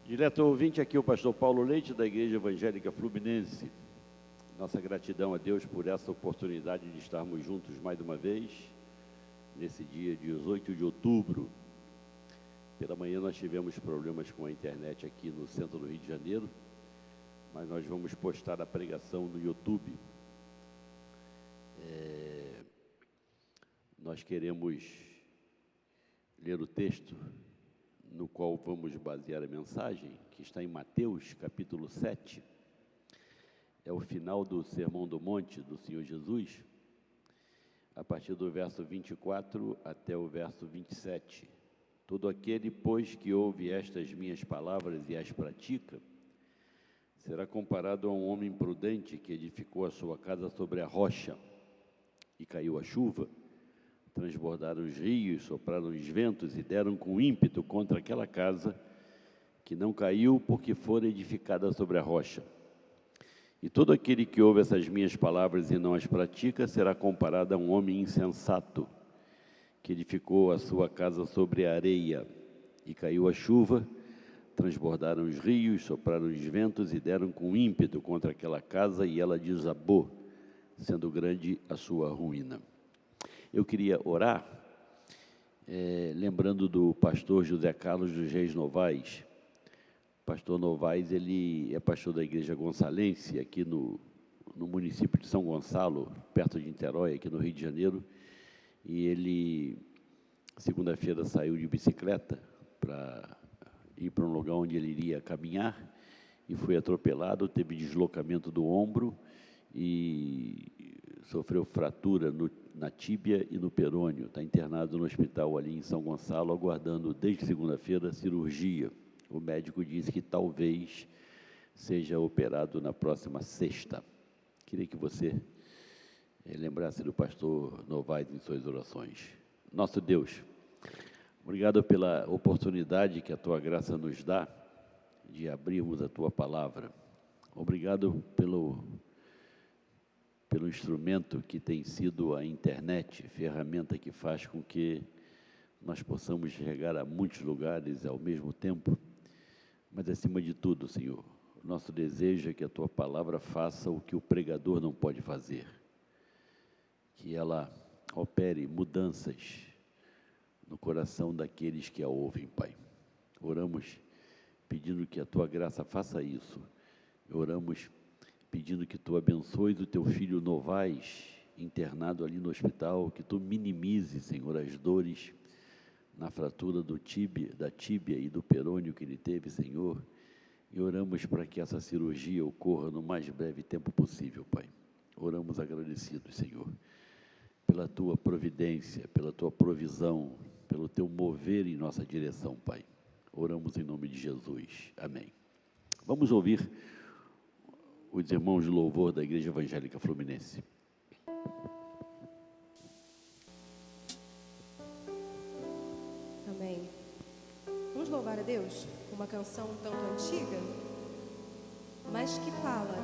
Direto ouvinte, aqui o pastor Paulo Leite, da Igreja Evangélica Fluminense. Nossa gratidão a Deus por essa oportunidade de estarmos juntos mais uma vez, nesse dia 18 de outubro. Pela manhã nós tivemos problemas com a internet aqui no centro do Rio de Janeiro, mas nós vamos postar a pregação no YouTube. Nós queremos ler o texto no qual vamos basear a mensagem, que está em Mateus, capítulo 7. É o final do Sermão do Monte do Senhor Jesus, a partir do verso 24 até o verso 27. Todo aquele, pois, que ouve estas minhas palavras e as pratica, será comparado a um homem prudente que edificou a sua casa sobre a rocha, e caiu a chuva, transbordaram os rios, sopraram os ventos e deram com ímpeto contra aquela casa, que não caiu porque fora edificada sobre a rocha. E todo aquele que ouve essas minhas palavras e não as pratica, será comparado a um homem insensato, que edificou a sua casa sobre a areia, e caiu a chuva, transbordaram os rios, sopraram os ventos e deram com ímpeto contra aquela casa, e ela desabou, sendo grande a sua ruína. Eu queria orar, lembrando do pastor José Carlos dos Reis Novaes. O pastor Novaes, ele é pastor da Igreja Gonçalense, aqui no município de São Gonçalo, perto de Niterói, aqui no Rio de Janeiro. E ele, segunda-feira, saiu de bicicleta para ir para um lugar onde ele iria caminhar, e foi atropelado, teve deslocamento do ombro e sofreu fratura na tíbia e no perônio. Está internado no hospital ali em São Gonçalo, aguardando desde segunda-feira cirurgia. O médico disse que talvez seja operado na próxima sexta. Queria que você lembrasse do pastor Novaes em suas orações. Nosso Deus, obrigado pela oportunidade que a Tua graça nos dá de abrirmos a Tua palavra. Obrigado pelo instrumento que tem sido a internet, ferramenta que faz com que nós possamos chegar a muitos lugares ao mesmo tempo. Mas, acima de tudo, Senhor, nosso desejo é que a Tua palavra faça o que o pregador não pode fazer, que ela opere mudanças no coração daqueles que a ouvem, Pai. Oramos pedindo que a Tua graça faça isso. Oramos pedindo que Tu abençoes o Teu filho Novaes, internado ali no hospital, que Tu minimize, Senhor, as dores na fratura da tíbia e do perônio que ele teve, Senhor, e oramos para que essa cirurgia ocorra no mais breve tempo possível, Pai. Oramos agradecidos, Senhor, pela Tua providência, pela Tua provisão, pelo Teu mover em nossa direção, Pai. Oramos em nome de Jesus. Amém. Vamos ouvir os irmãos de louvor da Igreja Evangélica Fluminense. Amém. Vamos louvar a Deus com uma canção um tanto antiga, mas que fala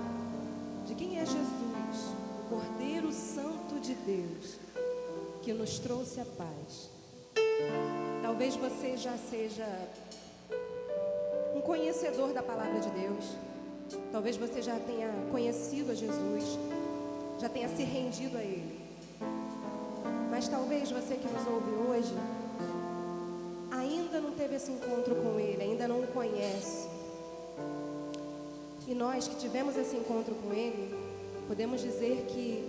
de quem é Jesus, o Cordeiro Santo de Deus, que nos trouxe a paz. Talvez você já seja um conhecedor da palavra de Deus. Talvez você já tenha conhecido a Jesus, já tenha se rendido a Ele. Mas talvez você que nos ouve hoje ainda não teve esse encontro com Ele, ainda não o conhece. E nós que tivemos esse encontro com Ele, podemos dizer que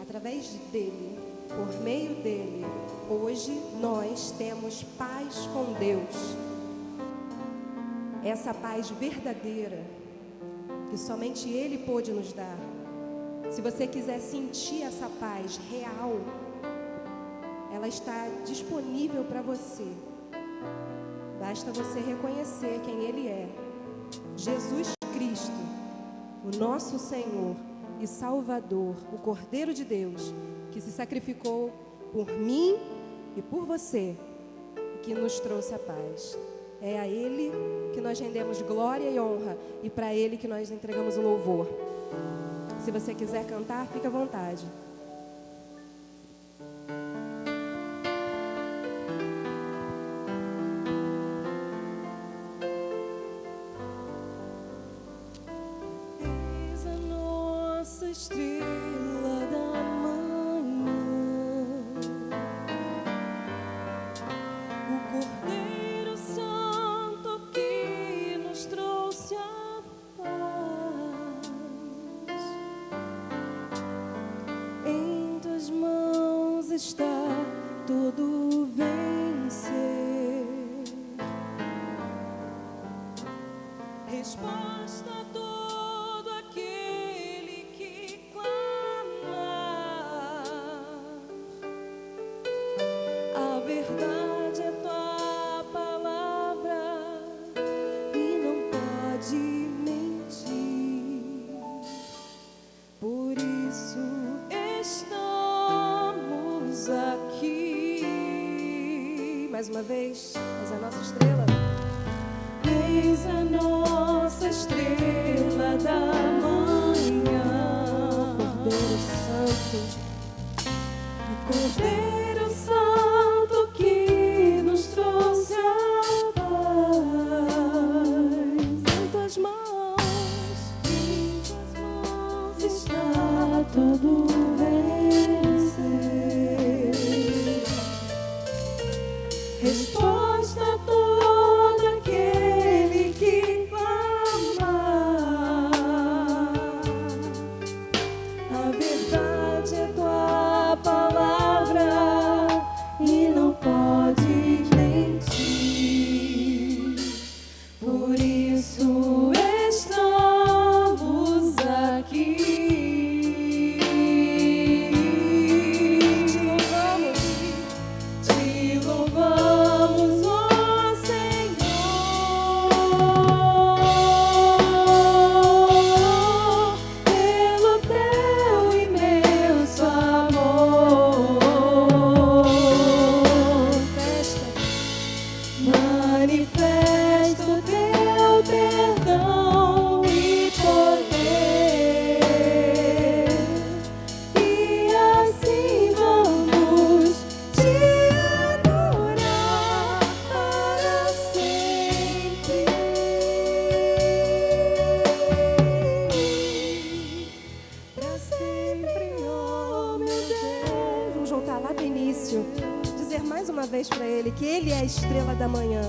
através dele, por meio dele, hoje nós temos paz com Deus. Essa paz verdadeira que somente Ele pôde nos dar. Se você quiser sentir essa paz real, ela está disponível para você. Basta você reconhecer quem Ele é. Jesus Cristo, o nosso Senhor e Salvador, o Cordeiro de Deus, que se sacrificou por mim e por você, e que nos trouxe a paz. É a Ele que nós rendemos glória e honra, e para Ele que nós entregamos o louvor. Se você quiser cantar, fique à vontade. estrela da manhã, o Cordeiro Santo que nos trouxe a paz. Em tuas mãos está todo vencer, resposta a todo aquele que clamar. A verdade é tua palavra e não pode mentir. Por isso estamos aqui. Mais uma vez, és a nossa estrela. Eis a nossa estrela da manhã, Cordeiro Santo, o Cordeiro Santo que nos trouxe a paz. Em tuas mãos está todo vencer, resposta a todo aquele que clamar. A verdade é tua palavra e não podes mentir. Por isso estamos aqui. Te louvamos, ó Senhor, pelo teu imenso amor. Manifesta o teu perdão e poder, e assim vamos te adorar para sempre. Para sempre, oh meu Deus. Vamos voltar lá do início, dizer mais uma vez para Ele que Ele é a estrela da manhã,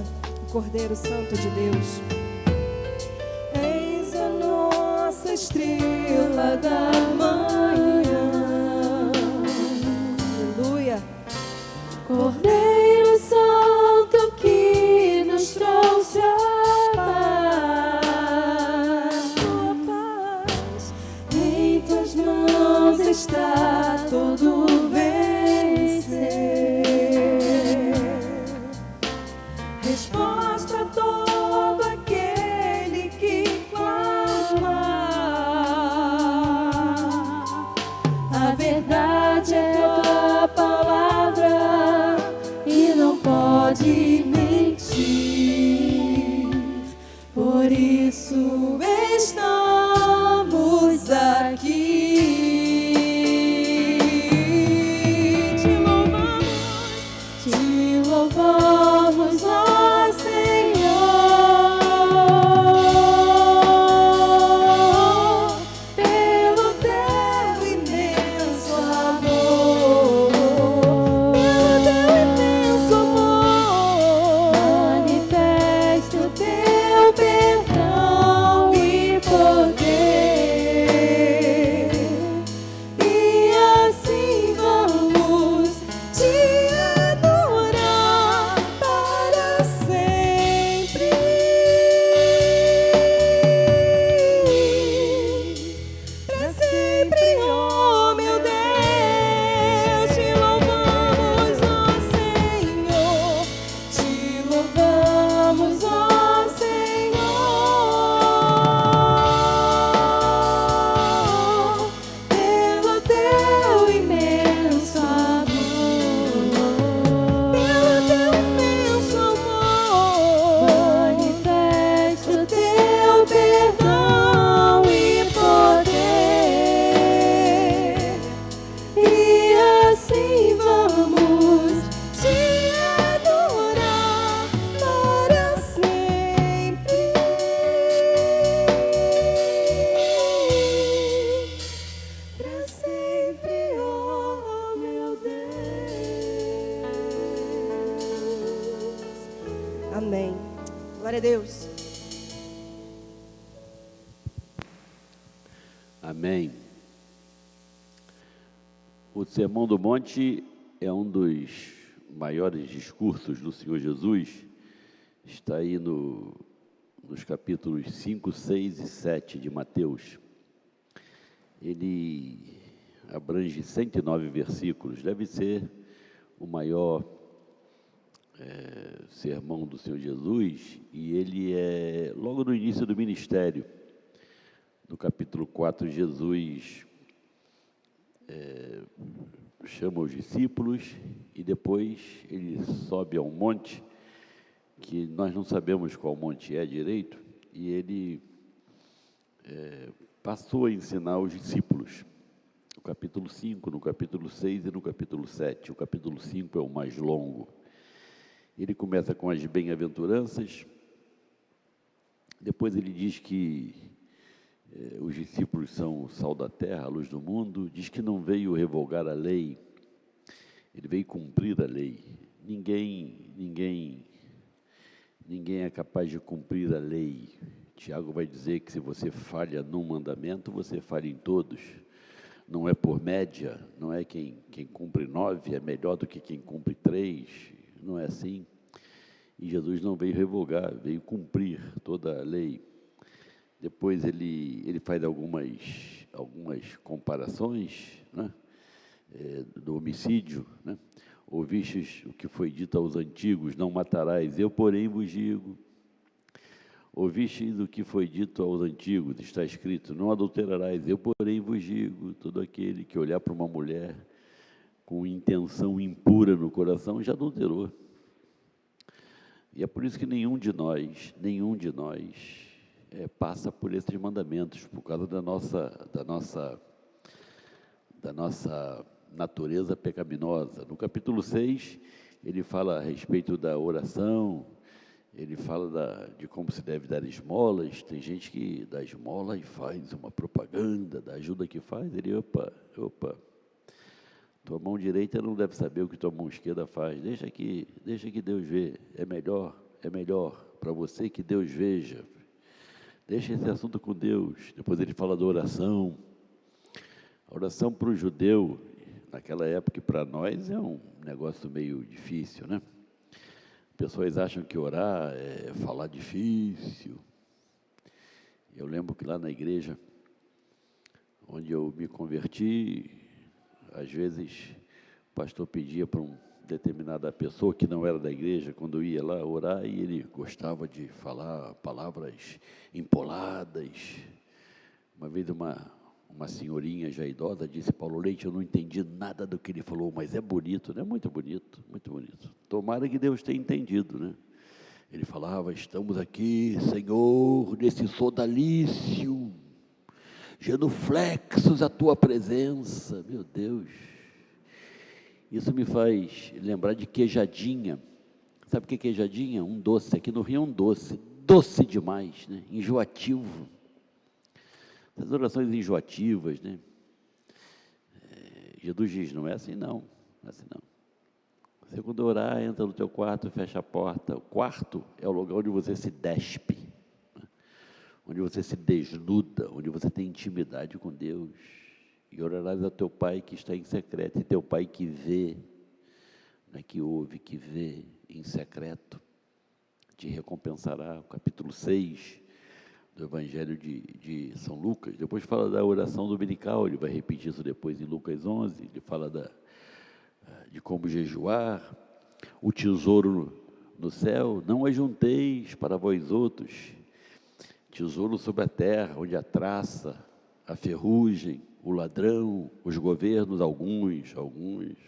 o Cordeiro Santo de Deus. Eis a nossa estrela da manhã, aleluia. Cordeiro Santo que nos trouxe a paz, tua paz. Em tuas mãos está todo vencer, resposta a todo aquele que clamar. A verdade é tua palavra e não pode mentir. Por isso estamos aqui. Te louvamos, ó Senhor, pelo teu imenso amor, pelo teu imenso amor. Manifesta o teu perdão e Amém. Glória a Deus. Amém. O Sermão do Monte é um dos maiores discursos do Senhor Jesus. Está aí nos capítulos 5, 6 e 7 de Mateus. Ele abrange 109 versículos. Deve ser o maior sermão do Senhor Jesus, e ele é logo no início do ministério. No capítulo 4, Jesus chama os discípulos e depois ele sobe a um monte, que nós não sabemos qual monte é direito, e ele passou a ensinar os discípulos. No capítulo 5, no capítulo 6 e no capítulo 7. O capítulo 5 é o mais longo. Ele começa com as bem-aventuranças, depois ele diz que os discípulos são o sal da terra, a luz do mundo, diz que não veio revogar a lei, ele veio cumprir a lei. Ninguém é capaz de cumprir a lei. Tiago vai dizer que se você falha num mandamento, você falha em todos. Não é por média, não é quem cumpre 9 é melhor do que quem cumpre 3, não é assim. E Jesus não veio revogar, veio cumprir toda a lei. Depois ele faz algumas comparações, né, do homicídio, né? Ouvistes o que foi dito aos antigos, não matarás, eu porém vos digo. Ouvistes o que foi dito aos antigos, está escrito, não adulterarás, eu porém vos digo, todo aquele que olhar para uma mulher com intenção impura no coração já adulterou. E é por isso que nenhum de nós passa por esses mandamentos, por causa da nossa natureza pecaminosa. No capítulo 6, ele fala a respeito da oração, ele fala de como se deve dar esmolas. Tem gente que dá esmola e faz uma propaganda da ajuda que faz. Ele, opa, tua mão direita não deve saber o que tua mão esquerda faz. Deixa que Deus vê. É melhor para você que Deus veja. Deixa esse assunto com Deus. Depois ele fala da oração. A oração para o judeu, naquela época e para nós, é um negócio meio difícil, né? Pessoas acham que orar é falar difícil. Eu lembro que lá na igreja, onde eu me converti, às vezes o pastor pedia para uma determinada pessoa que não era da igreja, quando eu ia lá orar, e ele gostava de falar palavras empoladas. Uma vez uma senhorinha já idosa disse, Paulo Leite, eu não entendi nada do que ele falou, mas é bonito, né? Muito bonito, muito bonito. Tomara que Deus tenha entendido, né? Ele falava, estamos aqui, Senhor, nesse sodalício, genuflexos à tua presença. Meu Deus, isso me faz lembrar de queijadinha. Sabe o que é queijadinha? Um doce, aqui no Rio é um doce demais, né? Enjoativo. As orações enjoativas, né? Jesus diz, não é assim não, Você quando orar, entra no teu quarto, fecha a porta. O quarto é o lugar onde você se despe, né? Onde você se desnuda, onde você tem intimidade com Deus. E orarás a teu Pai que está em secreto, e teu Pai que vê, não é que ouve, que vê em secreto, te recompensará. O capítulo 6 do Evangelho de São Lucas, depois fala da oração dominical, ele vai repetir isso depois em Lucas 11, ele fala de como jejuar, o tesouro no céu, não ajunteis para vós outros, tesouro sobre a terra, onde a traça, a ferrugem, o ladrão, os governos, alguns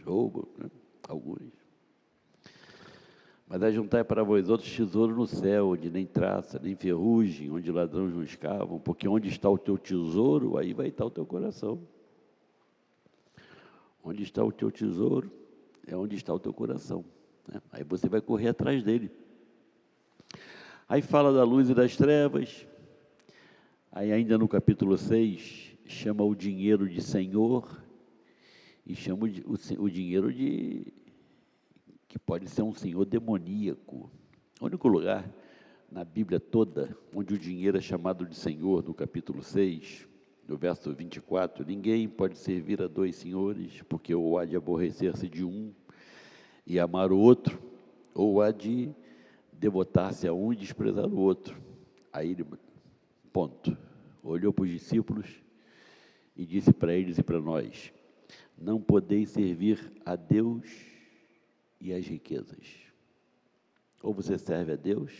roubam, né? Alguns. Mas ajuntai para vós outros tesouro no céu, onde nem traça, nem ferrugem, onde ladrões não escavam, porque onde está o teu tesouro, aí vai estar o teu coração. Onde está o teu tesouro, é onde está o teu coração, né? Aí você vai correr atrás dele. Aí fala da luz e das trevas. Aí ainda no capítulo 6, chama o dinheiro de Senhor, e chama o dinheiro que pode ser um senhor demoníaco. O único lugar na Bíblia toda onde o dinheiro é chamado de Senhor, no capítulo 6, no verso 24, ninguém pode servir a dois senhores, porque ou há de aborrecer-se de um e amar o outro, ou há de devotar-se a um e desprezar o outro. Aí ele, ponto, olhou para os discípulos e disse para eles e para nós: não podeis servir a Deus e às riquezas. Ou você serve a Deus,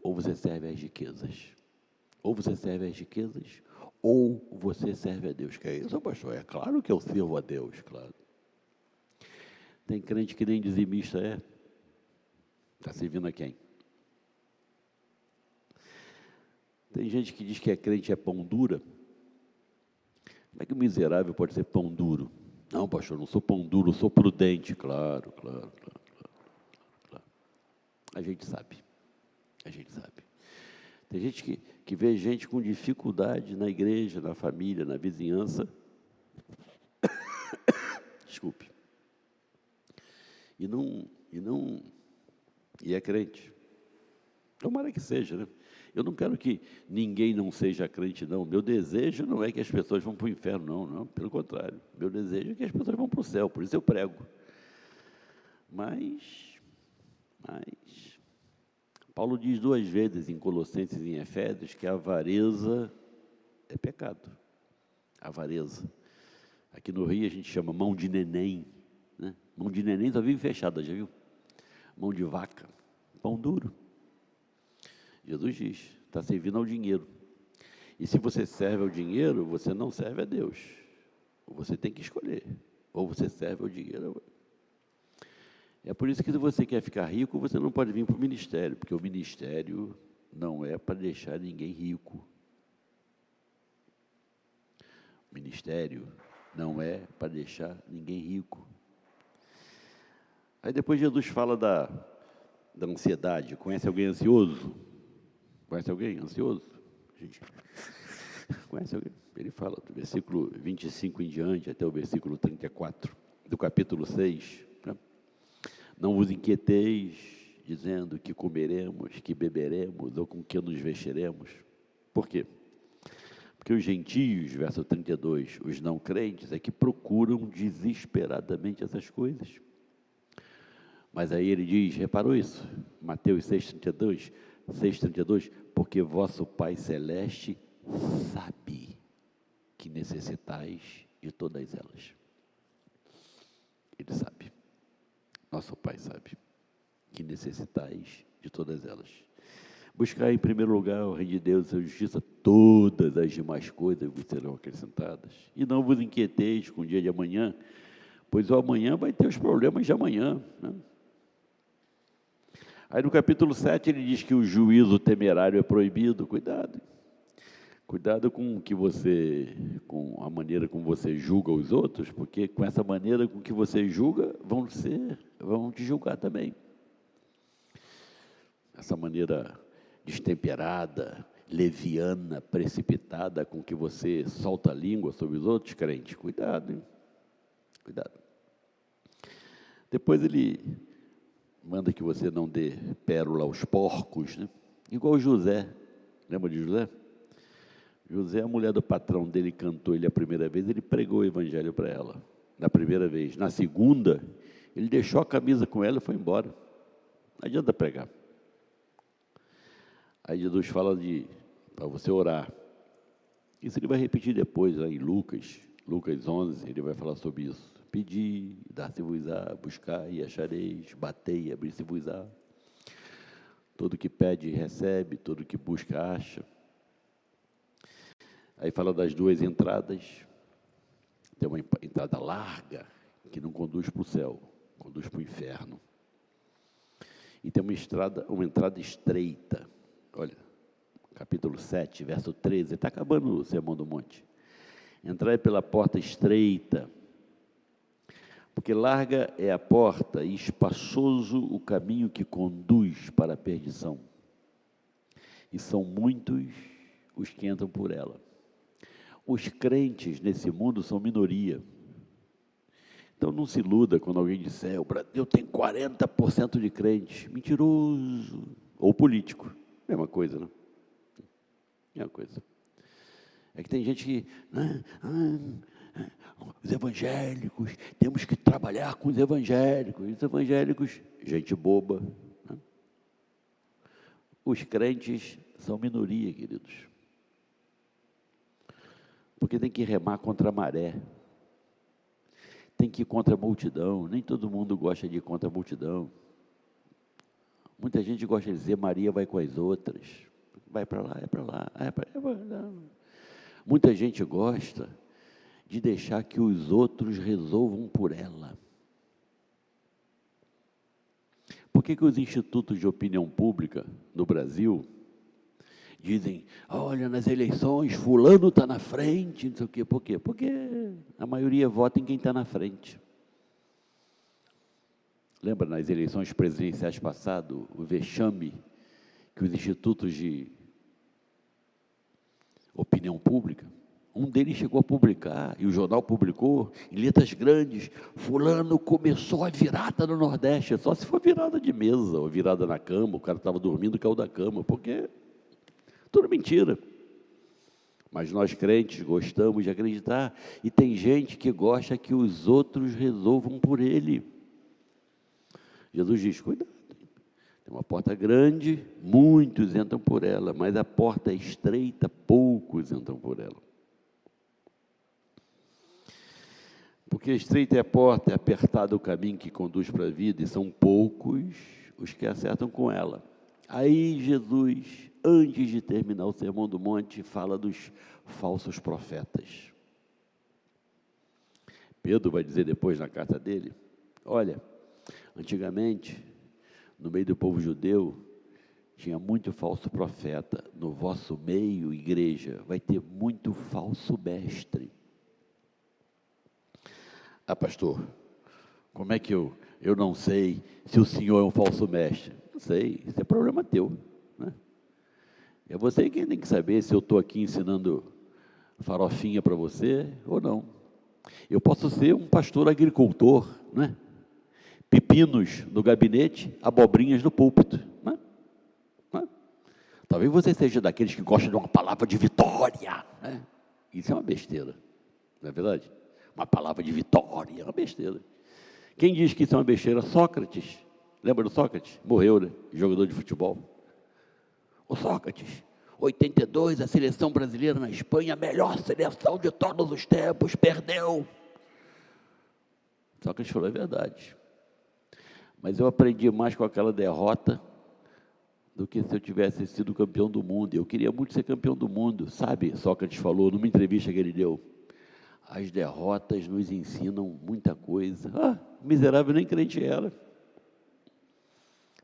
ou você serve às riquezas. Ou você serve às riquezas, ou você serve a Deus. Que é isso, pastor? É claro que eu sirvo a Deus, claro. Tem crente que nem dizimista é. Está servindo a quem? Tem gente que diz que é crente é pão dura. Como é que o miserável pode ser pão duro? Não, pastor, não sou pão duro, sou prudente. Claro. A gente sabe. Tem gente que vê gente com dificuldade na igreja, na família, na vizinhança. Desculpe. E é crente. Tomara que seja, né? Eu não quero que ninguém não seja crente, não. Meu desejo não é que as pessoas vão para o inferno, não. Pelo contrário. Meu desejo é que as pessoas vão para o céu, por isso eu prego. Mas Paulo diz 2 vezes em Colossenses e em Efésios que a avareza é pecado. Avareza. Aqui no Rio a gente chama mão de neném, né? Mão de neném só vive fechada, já viu? Mão de vaca, pão duro. Jesus diz, está servindo ao dinheiro. E se você serve ao dinheiro, você não serve a Deus. Você tem que escolher. Ou você serve ao dinheiro. É por isso que se você quer ficar rico, você não pode vir para o ministério, porque o ministério não é para deixar ninguém rico. O ministério não é para deixar ninguém rico. Aí depois Jesus fala da ansiedade. Conhece alguém ansioso? Conhece alguém ansioso? Gente, conhece alguém? Ele fala do versículo 25 em diante até o versículo 34, do capítulo 6. Né? Não vos inquieteis, dizendo que comeremos, que beberemos, ou com que nos vestiremos. Por quê? Porque os gentios, verso 32, os não crentes, é que procuram desesperadamente essas coisas. Mas aí ele diz, reparou isso? Mateus 6,32, porque vosso Pai Celeste sabe que necessitais de todas elas. Ele sabe. Nosso Pai sabe que necessitais de todas elas. Buscar em primeiro lugar o reino de Deus e a sua justiça, todas as demais coisas vos serão acrescentadas. E não vos inquieteis com o dia de amanhã, pois o amanhã vai ter os problemas de amanhã, né? Aí no capítulo 7 ele diz que o juízo temerário é proibido. Cuidado. Cuidado com a maneira como você julga os outros, porque com essa maneira com que você julga, vão te julgar também. Essa maneira destemperada, leviana, precipitada, com que você solta a língua sobre os outros, crente, cuidado, hein? Cuidado. Depois ele manda que você não dê pérola aos porcos, né? Igual José. Lembra de José? José, a mulher do patrão dele cantou ele a primeira vez, ele pregou o evangelho para ela. Na primeira vez. Na segunda, ele deixou a camisa com ela e foi embora. Não adianta pregar. Aí Jesus fala para você orar. Isso ele vai repetir depois, lá em Lucas 11, ele vai falar sobre isso. Pedi, dar-se-vos-á, buscar e achareis, batei e abrir-se-vos-á. Todo que pede, recebe, todo que busca, acha. Aí fala das 2 entradas. Tem uma entrada larga, que não conduz para o céu, conduz para o inferno. E tem uma entrada estreita. Olha, capítulo 7, verso 13, está acabando o Sermão do Monte. Entrai pela porta estreita, porque larga é a porta e espaçoso o caminho que conduz para a perdição. E são muitos os que entram por ela. Os crentes nesse mundo são minoria. Então não se iluda quando alguém disser, o Brasil tem 40% de crentes. Mentiroso. Ou político. Mesma coisa, não? Mesma coisa. É que tem gente que, os evangélicos, temos que trabalhar com os evangélicos. Os evangélicos, gente boba. Né? Os crentes são minoria, queridos. Porque tem que remar contra a maré. Tem que ir contra a multidão. Nem todo mundo gosta de ir contra a multidão. Muita gente gosta de dizer, Maria vai com as outras. Vai para lá, é para lá, é para lá. Muita gente gosta de deixar que os outros resolvam por ela. Por que os institutos de opinião pública no Brasil dizem, olha, nas eleições fulano está na frente, não sei o quê. Por quê? Porque a maioria vota em quem está na frente. Lembra nas eleições presidenciais passadas, o vexame que os institutos de opinião pública, um deles chegou a publicar, e o jornal publicou, em letras grandes, fulano começou a virada no Nordeste, só se for virada de mesa, ou virada na cama, o cara estava dormindo e caiu da cama, porque tudo mentira. Mas nós crentes gostamos de acreditar, e tem gente que gosta que os outros resolvam por ele. Jesus diz, cuidado, tem uma porta grande, muitos entram por ela, mas a porta é estreita, poucos entram por ela. Porque estreita é a porta, é apertado o caminho que conduz para a vida, e são poucos os que acertam com ela. Aí Jesus, antes de terminar o Sermão do Monte, fala dos falsos profetas. Pedro vai dizer depois na carta dele, olha, antigamente, no meio do povo judeu, tinha muito falso profeta. No vosso meio, igreja, vai ter muito falso mestre. Ah, pastor, como é que eu não sei se o senhor é um falso mestre? Não sei, isso é problema teu, né? É você quem tem que saber se eu estou aqui ensinando farofinha para você ou não. Eu posso ser um pastor agricultor, né? Pepinos no gabinete, abobrinhas no púlpito. Né? Né? Talvez você seja daqueles que gostam de uma palavra de vitória. Né? Isso é uma besteira, não é verdade? Uma palavra de vitória é uma besteira. Quem diz que isso é uma besteira? Sócrates. Lembra do Sócrates? Morreu, né? Jogador de futebol. O Sócrates, 82, a seleção brasileira na Espanha, a melhor seleção de todos os tempos, perdeu. Sócrates falou, é verdade. Mas eu aprendi mais com aquela derrota do que se eu tivesse sido campeão do mundo. Eu queria muito ser campeão do mundo, sabe? Sócrates falou numa entrevista que ele deu. As derrotas nos ensinam muita coisa. Miserável nem crente era.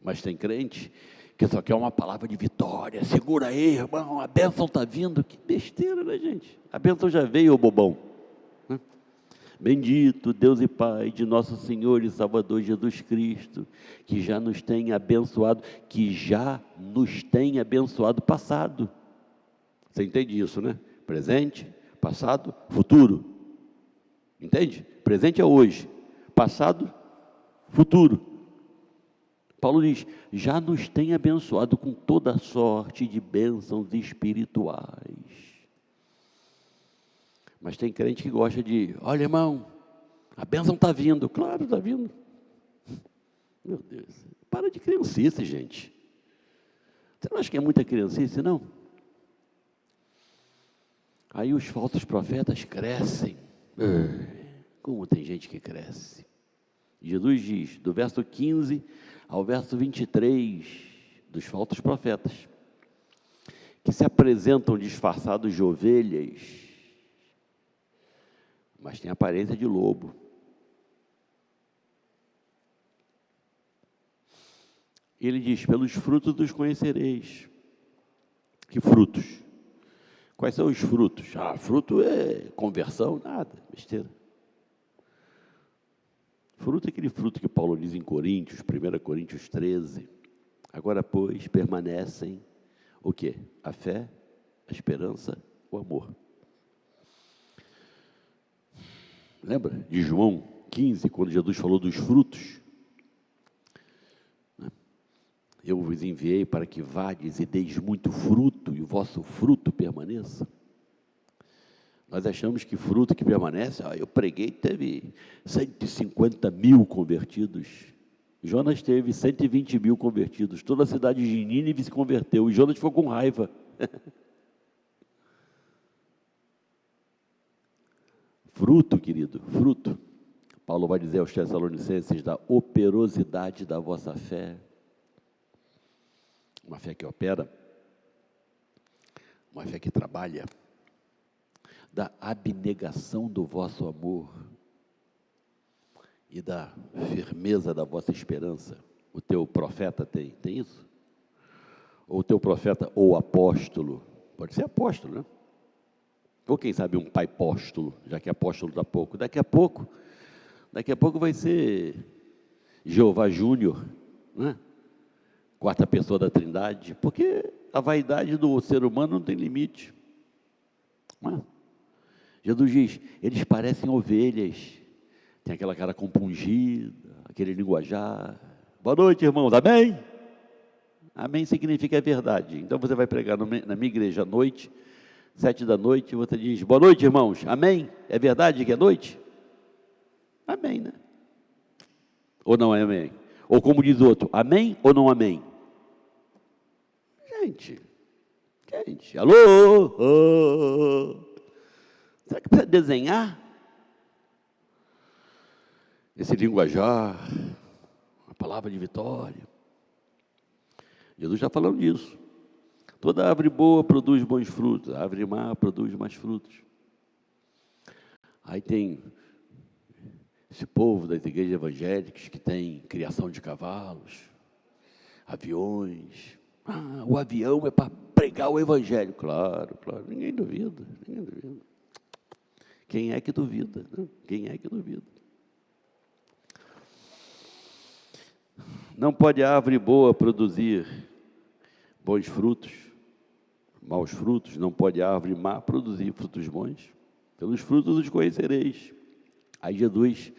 Mas tem crente que só quer uma palavra de vitória. Segura aí, irmão, a bênção está vindo. Que besteira, né, gente? A bênção já veio, ô bobão. Bendito Deus e Pai de nosso Senhor e Salvador Jesus Cristo, que já nos tem abençoado, passado. Você entende isso, né? Presente, passado, futuro. Entende? Presente é hoje, passado, futuro. Paulo diz, já nos tem abençoado com toda sorte de bênçãos espirituais. Mas tem crente que gosta de, olha irmão, a bênção está vindo. Claro, está vindo. Meu Deus, para de criancice, gente. Você não acha que é muita criancice, não? Aí os falsos profetas crescem. Como tem gente que cresce. Jesus diz, do verso 15 ao verso 23, dos falsos profetas, que se apresentam disfarçados de ovelhas, mas tem aparência de lobo. Ele diz, pelos frutos os conhecereis. Que frutos? Quais são os frutos? Fruto é conversão, nada, besteira. Fruto é aquele fruto que Paulo diz em Coríntios, 1 Coríntios 13. Agora, pois, permanecem o quê? A fé, a esperança, o amor. Lembra de João 15, quando Jesus falou dos frutos, né? Eu vos enviei para que vades e deis muito fruto, e o vosso fruto permaneça. Nós achamos que fruto que permanece, eu preguei, teve 150 mil convertidos. Jonas teve 120 mil convertidos. Toda a cidade de Nínive se converteu. E Jonas ficou com raiva. Fruto, querido, fruto. Paulo vai dizer aos Tessalonicenses da operosidade da vossa fé. Uma fé que opera. Uma fé que trabalha. Da abnegação do vosso amor. E da firmeza da vossa esperança. O teu profeta tem isso? Ou o teu profeta ou apóstolo, pode ser apóstolo, né? Ou quem sabe um pai apóstolo, já que apóstolo dá pouco. Daqui a pouco vai ser Jeová Júnior, né? Quarta pessoa da Trindade, porque a vaidade do ser humano não tem limite. Não é? Jesus diz, eles parecem ovelhas, tem aquela cara compungida, aquele linguajar. Boa noite, irmãos, amém? Amém significa verdade. Então você vai pregar na minha igreja à noite, 7 da noite, e você diz, boa noite, irmãos, amém? É verdade que é noite? Amém, né? Ou não é amém? Ou como diz o outro, amém ou não amém? Gente, alô? Oh. Será que precisa desenhar? Esse linguajar, a palavra de vitória. Jesus está falando disso. Toda árvore boa produz bons frutos, a árvore má produz mais frutos. Aí tem esse povo das igrejas evangélicas que tem criação de cavalos, aviões. O avião é para pregar o evangelho. Claro, ninguém duvida. Quem é que duvida? Né? Quem é que duvida? Não pode a árvore boa produzir bons frutos, maus frutos. Não pode a árvore má produzir frutos bons. Pelos frutos os conhecereis. Aí Jesus,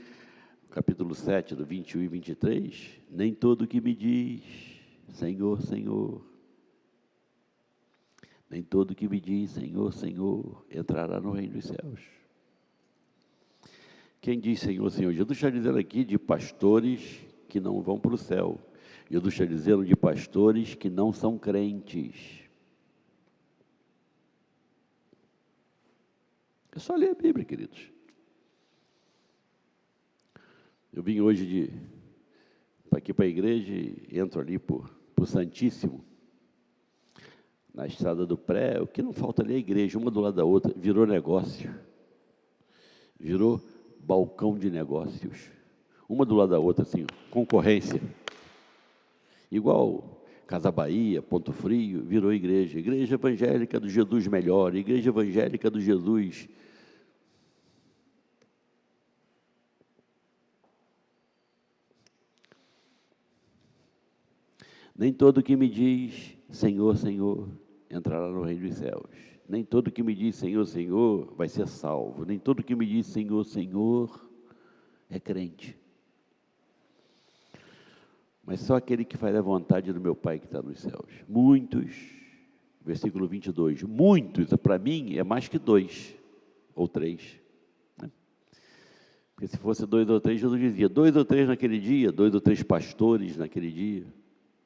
capítulo 7, do 21 e 23, nem todo que me diz, Senhor, Senhor, nem todo que me diz, Senhor, Senhor, entrará no reino dos céus. Quem diz Senhor, Senhor? Jesus está dizendo aqui de pastores que não vão para o céu. Jesus está dizendo de pastores que não são crentes. É só ler a Bíblia, queridos. Eu vim hoje aqui para a igreja e entro ali por Santíssimo, na estrada do pré. O que não falta ali é a igreja, uma do lado da outra. Virou negócio. Virou balcão de negócios. Uma do lado da outra, assim, concorrência. Igual Casa Bahia, Ponto Frio, virou igreja. Igreja evangélica do Jesus melhor, igreja evangélica do Jesus. Nem todo que me diz, Senhor, Senhor, entrará no reino dos céus. Nem todo que me diz, Senhor, Senhor, vai ser salvo. Nem todo que me diz, Senhor, Senhor, é crente. Mas só aquele que faz a vontade do meu Pai que está nos céus. Muitos, versículo 22, muitos, para mim, é mais que 2 ou 3. Né? Porque se fosse 2 ou 3, Jesus dizia, 2 ou 3 naquele dia, 2 ou 3 pastores naquele dia.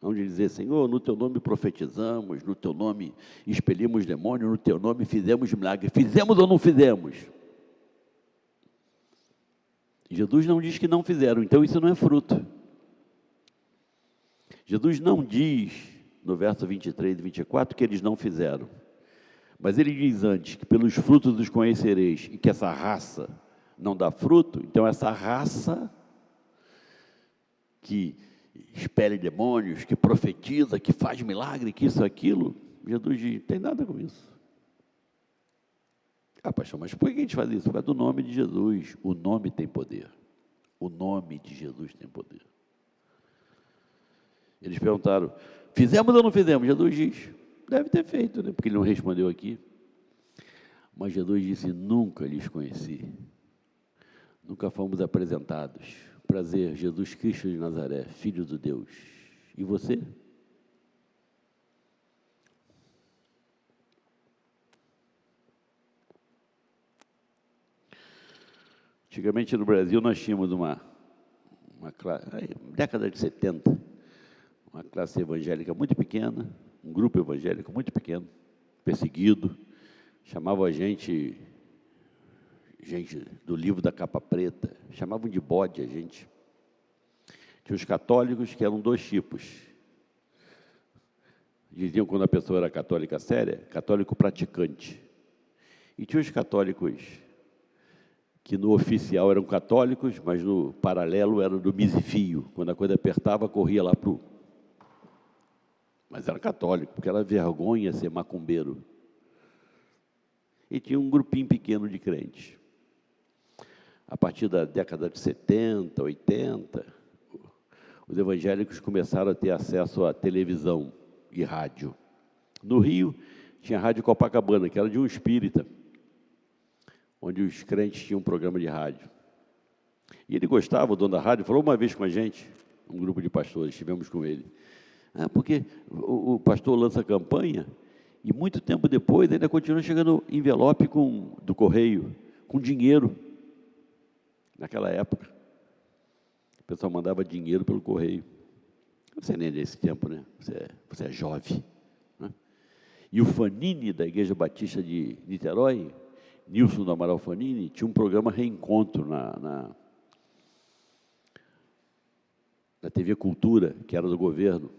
Onde dizer, Senhor, no teu nome profetizamos, no teu nome expelimos demônios, no teu nome fizemos milagres. Fizemos ou não fizemos? Jesus não diz que não fizeram, então isso não é fruto. Jesus não diz, no verso 23 e 24, que eles não fizeram. Mas ele diz antes que pelos frutos os conhecereis e que essa raça não dá fruto. Então essa raça que expele demônios, que profetiza, que faz milagre, que isso, aquilo, Jesus diz, não tem nada com isso. Pastor, mas por que a gente faz isso? Por causa do nome de Jesus. O nome tem poder. O nome de Jesus tem poder. Eles perguntaram, fizemos ou não fizemos? Jesus diz, deve ter feito, né? Porque ele não respondeu aqui. Mas Jesus disse, nunca lhes conheci. nunca fomos apresentados. Prazer, Jesus Cristo de Nazaré, Filho de Deus. E você? Antigamente no Brasil nós tínhamos uma classe, década de 70, uma classe evangélica muito pequena, um grupo evangélico muito pequeno, perseguido, chamava a gente do livro da capa preta, chamavam de bode a gente. Tinha os católicos, que eram dois tipos. Diziam quando a pessoa era católica séria, católico praticante. E tinha os católicos que no oficial eram católicos, mas no paralelo eram do misifio. Quando a coisa apertava, corria lá para o... Mas era católico, porque era vergonha ser macumbeiro. E tinha um grupinho pequeno de crentes. A partir da década de 70, 80, os evangélicos começaram a ter acesso à televisão e rádio. No Rio, tinha a Rádio Copacabana, que era de um espírita, onde os crentes tinham um programa de rádio. E ele gostava, o dono da rádio, falou uma vez com a gente, um grupo de pastores, estivemos com ele. Porque o pastor lança campanha e muito tempo depois ainda continua chegando envelope do correio, com dinheiro. Naquela época, o pessoal mandava dinheiro pelo correio. Você nem é desse tempo, né? Você é jovem. Né? E o Fanini, da Igreja Batista de Niterói, Nilson do Amaral Fanini, tinha um programa Reencontro na TV Cultura, que era do governo.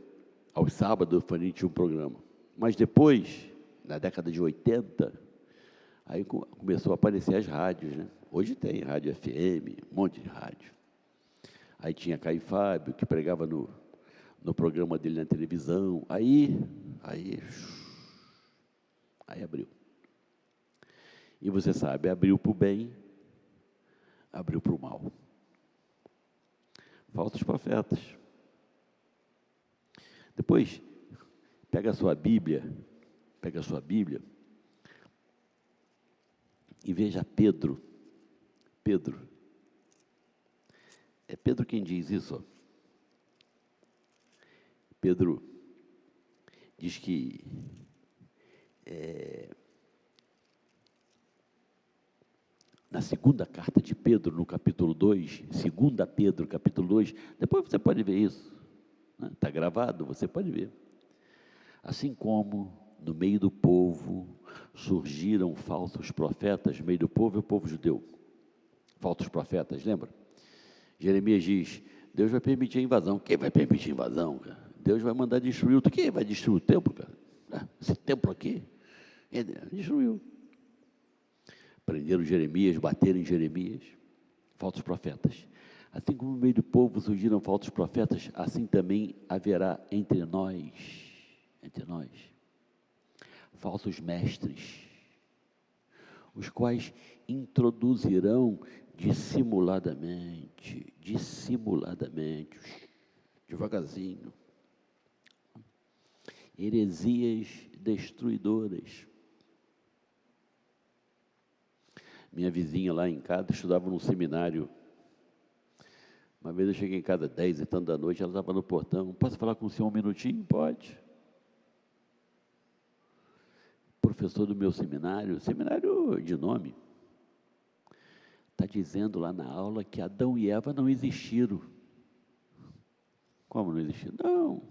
Aos sábados, o Fanini tinha um programa. Mas depois, na década de 80, aí começou a aparecer as rádios, né? Hoje tem rádio FM, um monte de rádio. Aí tinha Caio Fábio, que pregava no programa dele na televisão. Aí abriu. E você sabe, abriu para o bem, abriu para o mal. Falsos profetas. Depois, pega a sua Bíblia e veja Pedro. É Pedro quem diz isso. Ó. Pedro diz que na segunda carta de Pedro, no capítulo 2, 2 Pedro, capítulo 2, depois você pode ver isso, está gravado, você pode ver. Assim como no meio do povo surgiram falsos profetas, no meio do povo é o povo judeu, falsos profetas, lembra? Jeremias diz, Deus vai permitir a invasão. Quem vai permitir a invasão, cara? Deus vai mandar destruir o... Quem vai destruir o templo, cara? Esse templo aqui, destruiu. Prenderam Jeremias, bateram em Jeremias, falsos profetas. Assim como no meio do povo surgiram falsos profetas, assim também haverá entre nós, falsos mestres, os quais introduzirão dissimuladamente, devagarzinho, heresias destruidoras. Minha vizinha lá em casa estudava num seminário. Uma vez eu cheguei em casa 10 e tanto da noite, ela estava no portão. Posso falar com o senhor um minutinho? Pode. Professor do meu seminário de nome, está dizendo lá na aula que Adão e Eva não existiram. Como não existiram?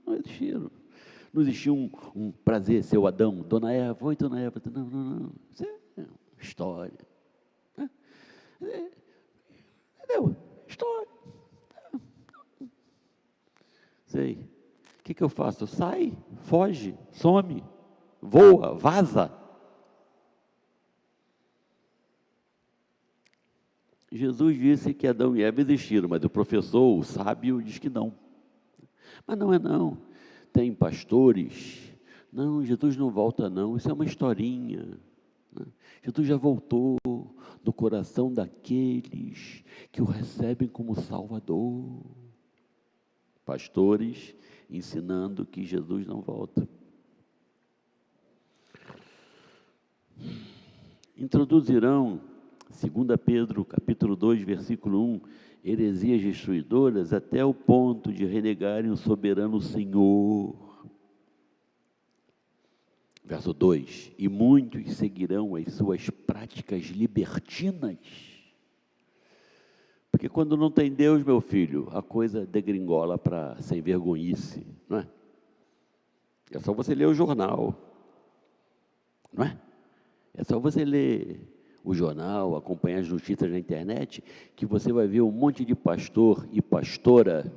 Não existiram. Não existia um prazer, seu Adão, Dona Eva, oi Dona Eva, não. Isso é história. Entendeu? História. Sei. O que eu faço? Sai, foge, some, voa, vaza. Jesus disse que Adão e Eva existiram, mas o professor, o sábio, diz que não. Mas não é não. Tem pastores. Não, Jesus não volta não, isso é uma historinha. Jesus já voltou no coração daqueles que o recebem como Salvador. Pastores ensinando que Jesus não volta. Introduzirão 2 Pedro, capítulo 2, versículo 1, heresias destruidoras até o ponto de renegarem o soberano Senhor. Verso 2, e muitos seguirão as suas práticas libertinas. Porque quando não tem Deus, meu filho, a coisa degringola para sem vergonhice, não é? É só você ler o jornal, não é? É só você ler o jornal, acompanhar as notícias na internet, que você vai ver um monte de pastor e pastora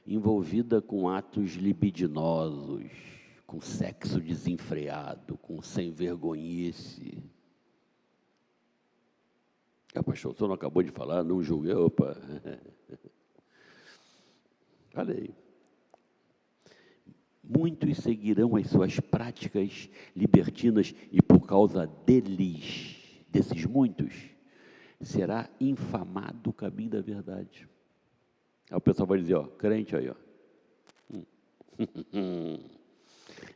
envolvida com atos libidinosos, com sexo desenfreado, com sem vergonhice. Pastor, o senhor não acabou de falar, não julguei, opa. Olha aí. Muitos seguirão as suas práticas libertinas e por causa deles, desses muitos, será infamado o caminho da verdade. Aí o pessoal vai dizer, ó, crente aí, ó.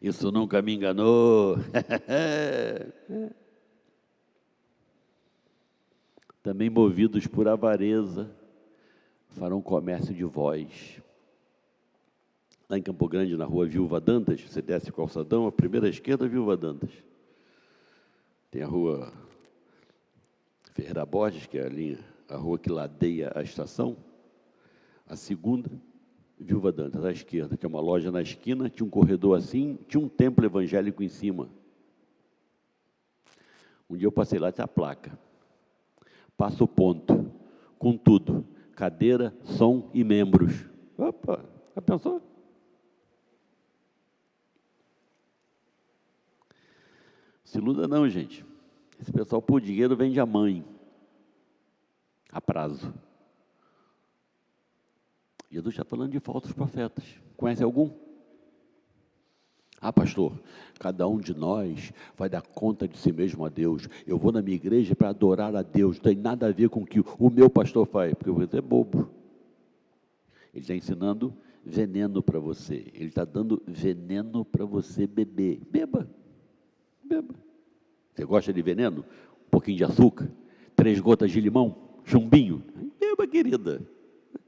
Isso nunca me enganou. Também movidos por avareza, farão comércio de vós. Lá em Campo Grande, na rua Viúva Dantas, você desce o calçadão, a primeira à esquerda, Viúva Dantas. Tem a rua Ferreira Borges, que é a rua que ladeia a estação. A segunda, Viúva Dantas, à esquerda, que é uma loja na esquina, tinha um corredor assim, tinha um templo evangélico em cima. Um dia eu passei lá, tinha a placa. Passa o ponto, com tudo, cadeira, som e membros. Opa, já pensou? Se iluda não, gente. Esse pessoal por dinheiro vende a mãe, a prazo. Jesus está falando de falsos profetas. Conhece algum? Ah, pastor, cada um de nós vai dar conta de si mesmo a Deus. Eu vou na minha igreja para adorar a Deus. Não tem nada a ver com o que o meu pastor faz, porque você é bobo. Ele está ensinando veneno para você. Ele está dando veneno para você beber. Beba, beba. Você gosta de veneno? Um pouquinho de açúcar, 3 gotas de limão, chumbinho. Beba, querida,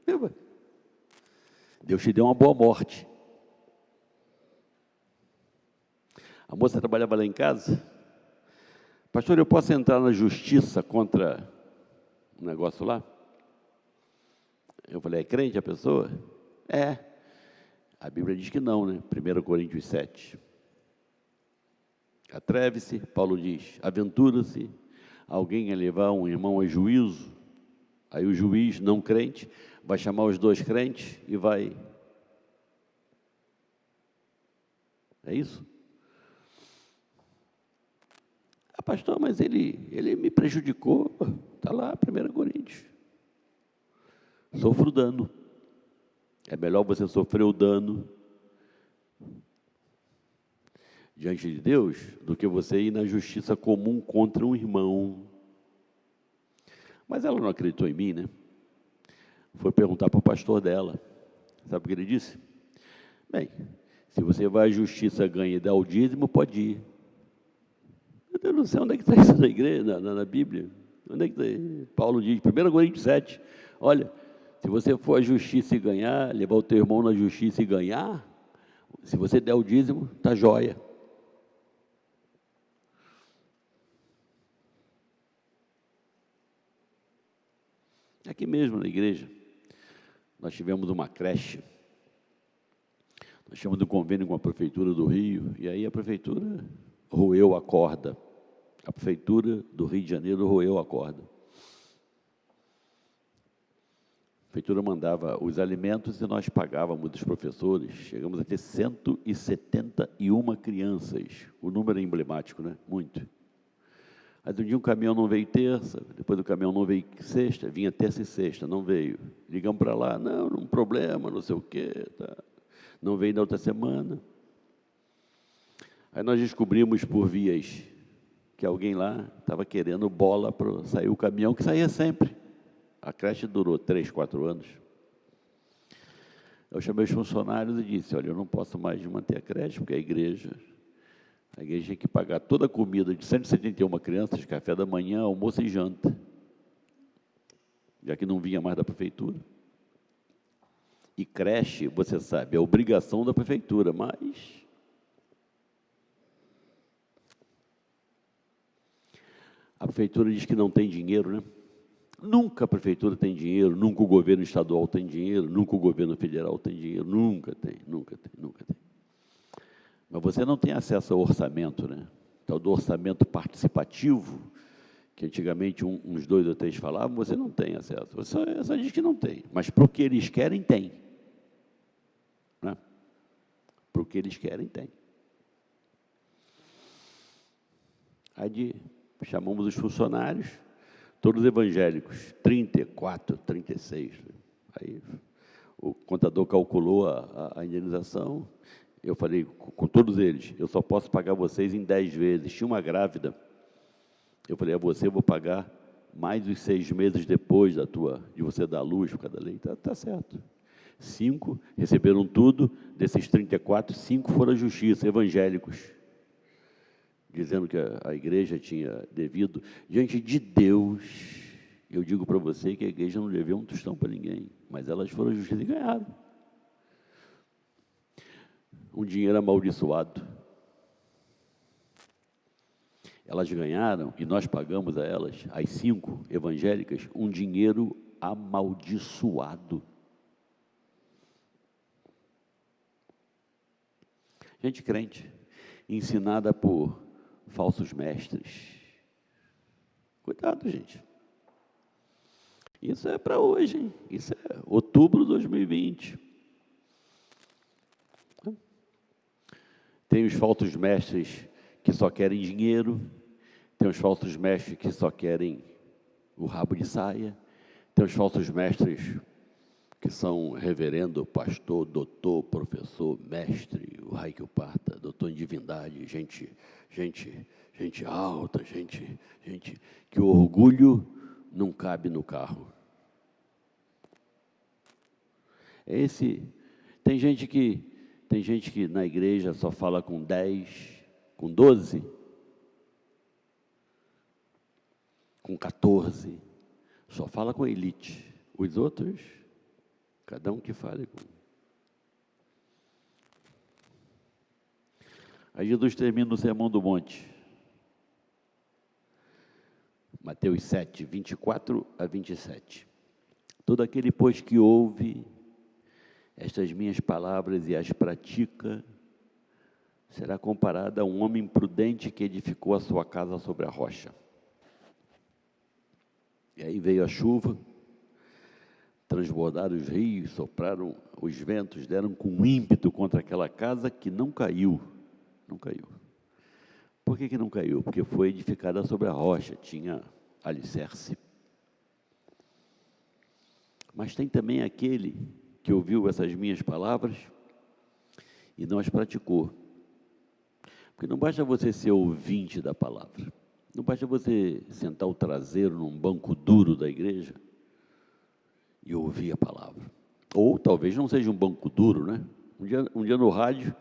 beba. Deus te deu uma boa morte. A moça trabalhava lá em casa. Pastor, eu posso entrar na justiça contra um negócio lá? Eu falei, é crente a pessoa? É. A Bíblia diz que não, né? 1 Coríntios 7. Atreve-se, Paulo diz, aventura-se alguém a levar um irmão a juízo. Aí o juiz, não crente, vai chamar os 2 crentes e vai... É isso? Ah, pastor, mas ele me prejudicou. Está lá, 1 Coríntios. Sofra o dano. É melhor você sofrer o dano diante de Deus do que você ir na justiça comum contra um irmão. Mas ela não acreditou em mim, né? Foi perguntar para o pastor dela. Sabe o que ele disse? Bem, se você vai à justiça, ganha e dá o dízimo, pode ir. Eu não sei onde é que está isso na igreja, na Bíblia. Onde é que está? Paulo diz, 1 Coríntios 7, olha, se você for à justiça e ganhar, levar o teu irmão na justiça e ganhar, se você der o dízimo, está jóia. Aqui mesmo na igreja, nós tivemos uma creche, nós tínhamos um convênio com a Prefeitura do Rio, e aí a Prefeitura roeu a corda. A Prefeitura do Rio de Janeiro roeu a corda. A Prefeitura mandava os alimentos e nós pagávamos os professores. Chegamos a ter 171 crianças. O número é emblemático, né? Muito. Aí um dia um caminhão não veio terça, depois o caminhão não veio sexta, vinha terça e sexta, não veio. Ligamos para lá, não problema, não sei o quê, tá. Não veio na outra semana. Aí nós descobrimos por vias que alguém lá estava querendo bola para sair o caminhão, que saía sempre. A creche durou 3, 4 anos. Eu chamei os funcionários e disse, olha, eu não posso mais manter a creche, porque a igreja A igreja tinha que pagar toda a comida de 171 crianças, de café da manhã, almoço e janta, já que não vinha mais da prefeitura. E creche, você sabe, é obrigação da prefeitura, mas a prefeitura diz que não tem dinheiro, né? Nunca a prefeitura tem dinheiro, nunca o governo estadual tem dinheiro, nunca o governo federal tem dinheiro, nunca tem. Mas você não tem acesso ao orçamento, né? Tal do orçamento participativo, que antigamente uns 2 ou 3 falavam, você não tem acesso. Você só diz que não tem, mas para o que eles querem, tem. Né? Para o que eles querem, tem. Aí chamamos os funcionários, todos evangélicos, 34, 36. Aí o contador calculou a indenização. Eu falei com todos eles, eu só posso pagar vocês em 10 vezes. Tinha uma grávida. Eu falei, a você eu vou pagar mais os 6 meses depois de você dar à luz por cada lei. Tá certo. 5 receberam tudo, desses 34, 5 foram à justiça, evangélicos, dizendo que a igreja tinha devido. Diante de Deus, eu digo para você que a igreja não devia um tostão para ninguém, mas elas foram à justiça e ganharam. Um dinheiro amaldiçoado. Elas ganharam, e nós pagamos a elas, as 5 evangélicas, um dinheiro amaldiçoado. Gente crente, ensinada por falsos mestres. Cuidado, gente. Isso é para hoje, hein? Isso é outubro de 2020. Tem os falsos mestres que só querem dinheiro, tem os falsos mestres que só querem o rabo de saia, tem os falsos mestres que são reverendo, pastor, doutor, professor, mestre, o raio que o parta, doutor em divindade, gente alta, gente que o orgulho não cabe no carro. Tem gente que na igreja só fala com 10, com 12, com 14, só fala com a elite. Os outros, cada um que fale com. Aí Jesus termina o Sermão do Monte. Mateus 7, 24 a 27. Todo aquele, pois, que ouve estas minhas palavras e as pratica, será comparado a um homem prudente que edificou a sua casa sobre a rocha. E aí veio a chuva, transbordaram os rios, sopraram os ventos, deram com ímpeto contra aquela casa que não caiu. Não caiu. Por que não caiu? Porque foi edificada sobre a rocha, tinha alicerce. Mas tem também aquele que ouviu essas minhas palavras e não as praticou. Porque não basta você ser ouvinte da palavra, não basta você sentar o traseiro num banco duro da igreja e ouvir a palavra. Ou talvez não seja um banco duro, né? Um dia no rádio,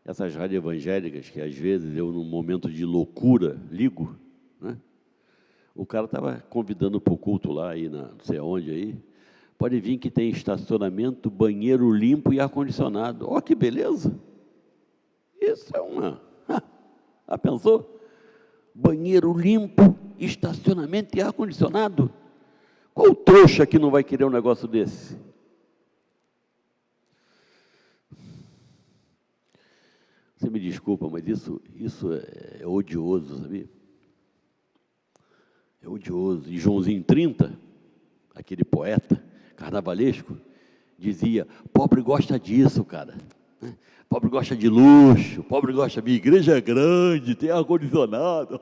essas rádios evangélicas, que às vezes eu, num momento de loucura, ligo, né? O cara estava convidando para o culto lá, aí não sei aonde aí, pode vir que tem estacionamento, banheiro limpo e ar-condicionado. Ó, que beleza! Isso é uma... Já pensou? Banheiro limpo, estacionamento e ar-condicionado? Qual trouxa que não vai querer um negócio desse? Você me desculpa, mas isso é odioso, sabia? É odioso. E Joãozinho 30, aquele poeta carnavalesco, dizia, pobre gosta disso, cara. Pobre gosta de luxo, pobre gosta de igreja grande, tem ar-condicionado.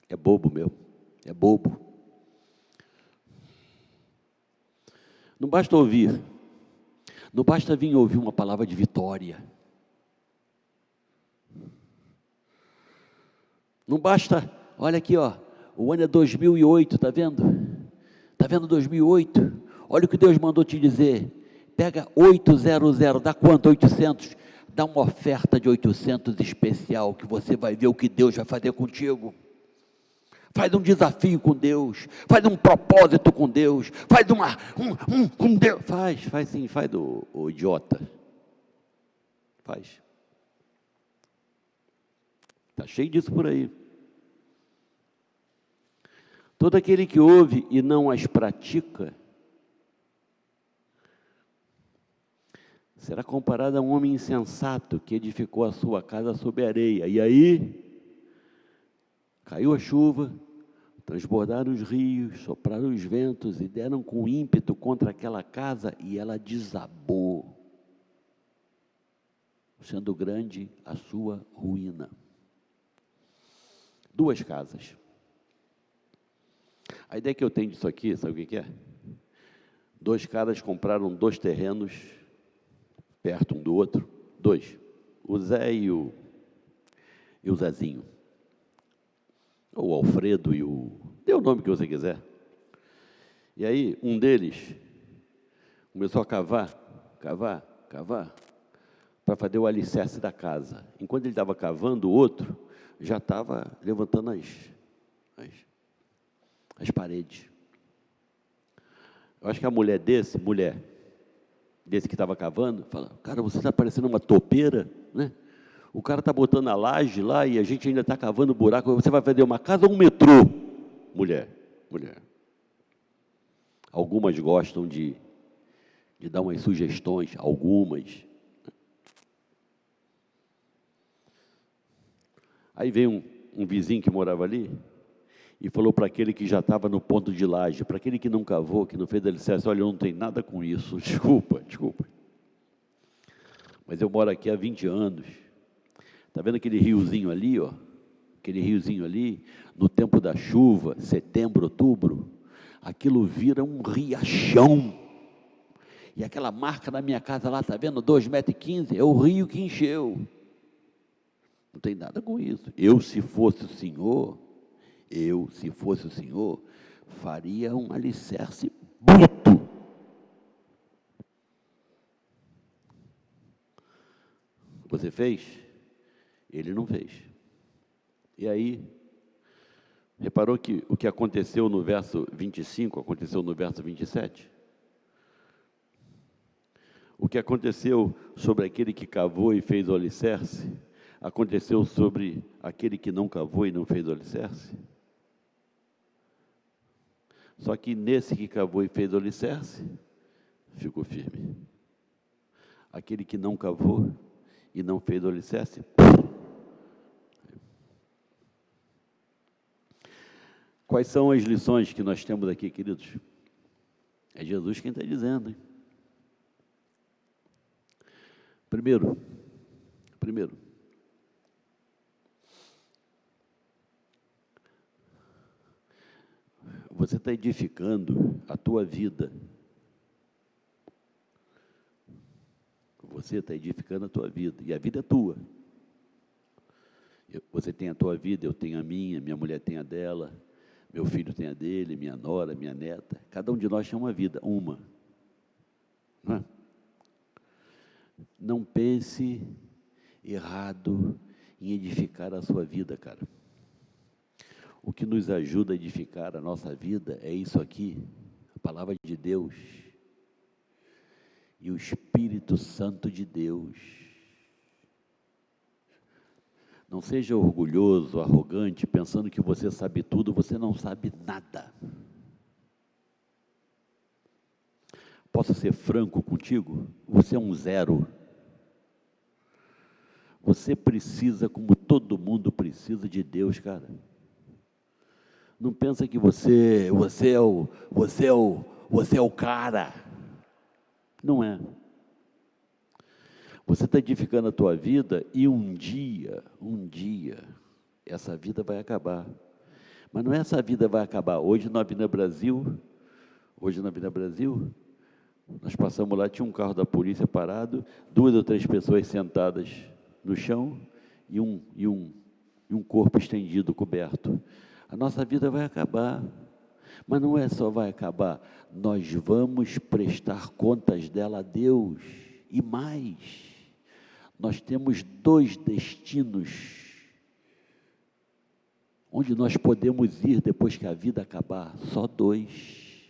É bobo, meu. É bobo. Não basta ouvir. Não basta vir ouvir uma palavra de vitória. Não basta, olha aqui, ó, o ano é 2008, está vendo? Está vendo 2008? Olha o que Deus mandou te dizer. Pega 800, dá quanto? 800? Dá uma oferta de 800 especial, que você vai ver o que Deus vai fazer contigo. Faz um desafio com Deus, faz um propósito com Deus, faz com Deus. Faz sim, faz o idiota. Faz. Está cheio disso por aí. Todo aquele que ouve e não as pratica, será comparado a um homem insensato que edificou a sua casa sobre areia. E aí, caiu a chuva, transbordaram os rios, sopraram os ventos e deram com ímpeto contra aquela casa e ela desabou, sendo grande a sua ruína. 2 casas. A ideia que eu tenho disso aqui, sabe o que é? 2 caras compraram 2 terrenos, perto um do outro, 2, o Zé e o Zezinho, ou o Alfredo e dê o nome que você quiser. E aí, um deles começou a cavar, para fazer o alicerce da casa. Enquanto ele estava cavando, o outro já estava levantando as paredes. Eu acho que a mulher desse que estava cavando, fala: cara, você está parecendo uma topeira, né? O cara está botando a laje lá e a gente ainda está cavando buraco. Você vai fazer uma casa ou um metrô? Mulher. Algumas gostam de dar umas sugestões, algumas. Aí veio um vizinho que morava ali e falou para aquele que já estava no ponto de laje, para aquele que não cavou, que não fez alicerce: olha, eu não tenho nada com isso, desculpa. Mas eu moro aqui há 20 anos. Está vendo aquele riozinho ali, ó? Aquele riozinho ali, no tempo da chuva, setembro, outubro, aquilo vira um riachão. E aquela marca na minha casa lá, está vendo? 2,15 m, é o rio que encheu. Não tem nada com isso. Eu, se fosse o Senhor, faria um alicerce bruto. Você fez? Ele não fez. E aí, reparou que o que aconteceu no verso 25, aconteceu no verso 27? O que aconteceu sobre aquele que cavou e fez o alicerce, aconteceu sobre aquele que não cavou e não fez o alicerce? Só que nesse que cavou e fez o alicerce, ficou firme. Aquele que não cavou e não fez o alicerce, quais são as lições que nós temos aqui, queridos? É Jesus quem está dizendo, hein? Primeiro, você está edificando a tua vida. Você está edificando a tua vida, e a vida é tua. Você tem a tua vida, eu tenho a minha mulher tem a dela, meu filho tem a dele, minha nora, minha neta. Cada um de nós tem uma vida, uma. Não é? Não pense errado em edificar a sua vida, cara. O que nos ajuda a edificar a nossa vida é isso aqui, a palavra de Deus e o Espírito Santo de Deus. Não seja orgulhoso, arrogante, pensando que você sabe tudo. Você não sabe nada. Posso ser franco contigo? Você é um zero. Você precisa, como todo mundo precisa, de Deus, cara. Não pensa que você é o cara. Não é. Você está edificando a tua vida e um dia, essa vida vai acabar. Mas não é essa vida vai acabar. Hoje na Avenida Brasil, nós passamos lá, tinha um carro da polícia parado, 2 ou 3 pessoas sentadas no chão e um corpo estendido, coberto. A nossa vida vai acabar. Mas não é só vai acabar, nós vamos prestar contas dela a Deus. E mais, nós temos 2 destinos onde nós podemos ir depois que a vida acabar, só 2.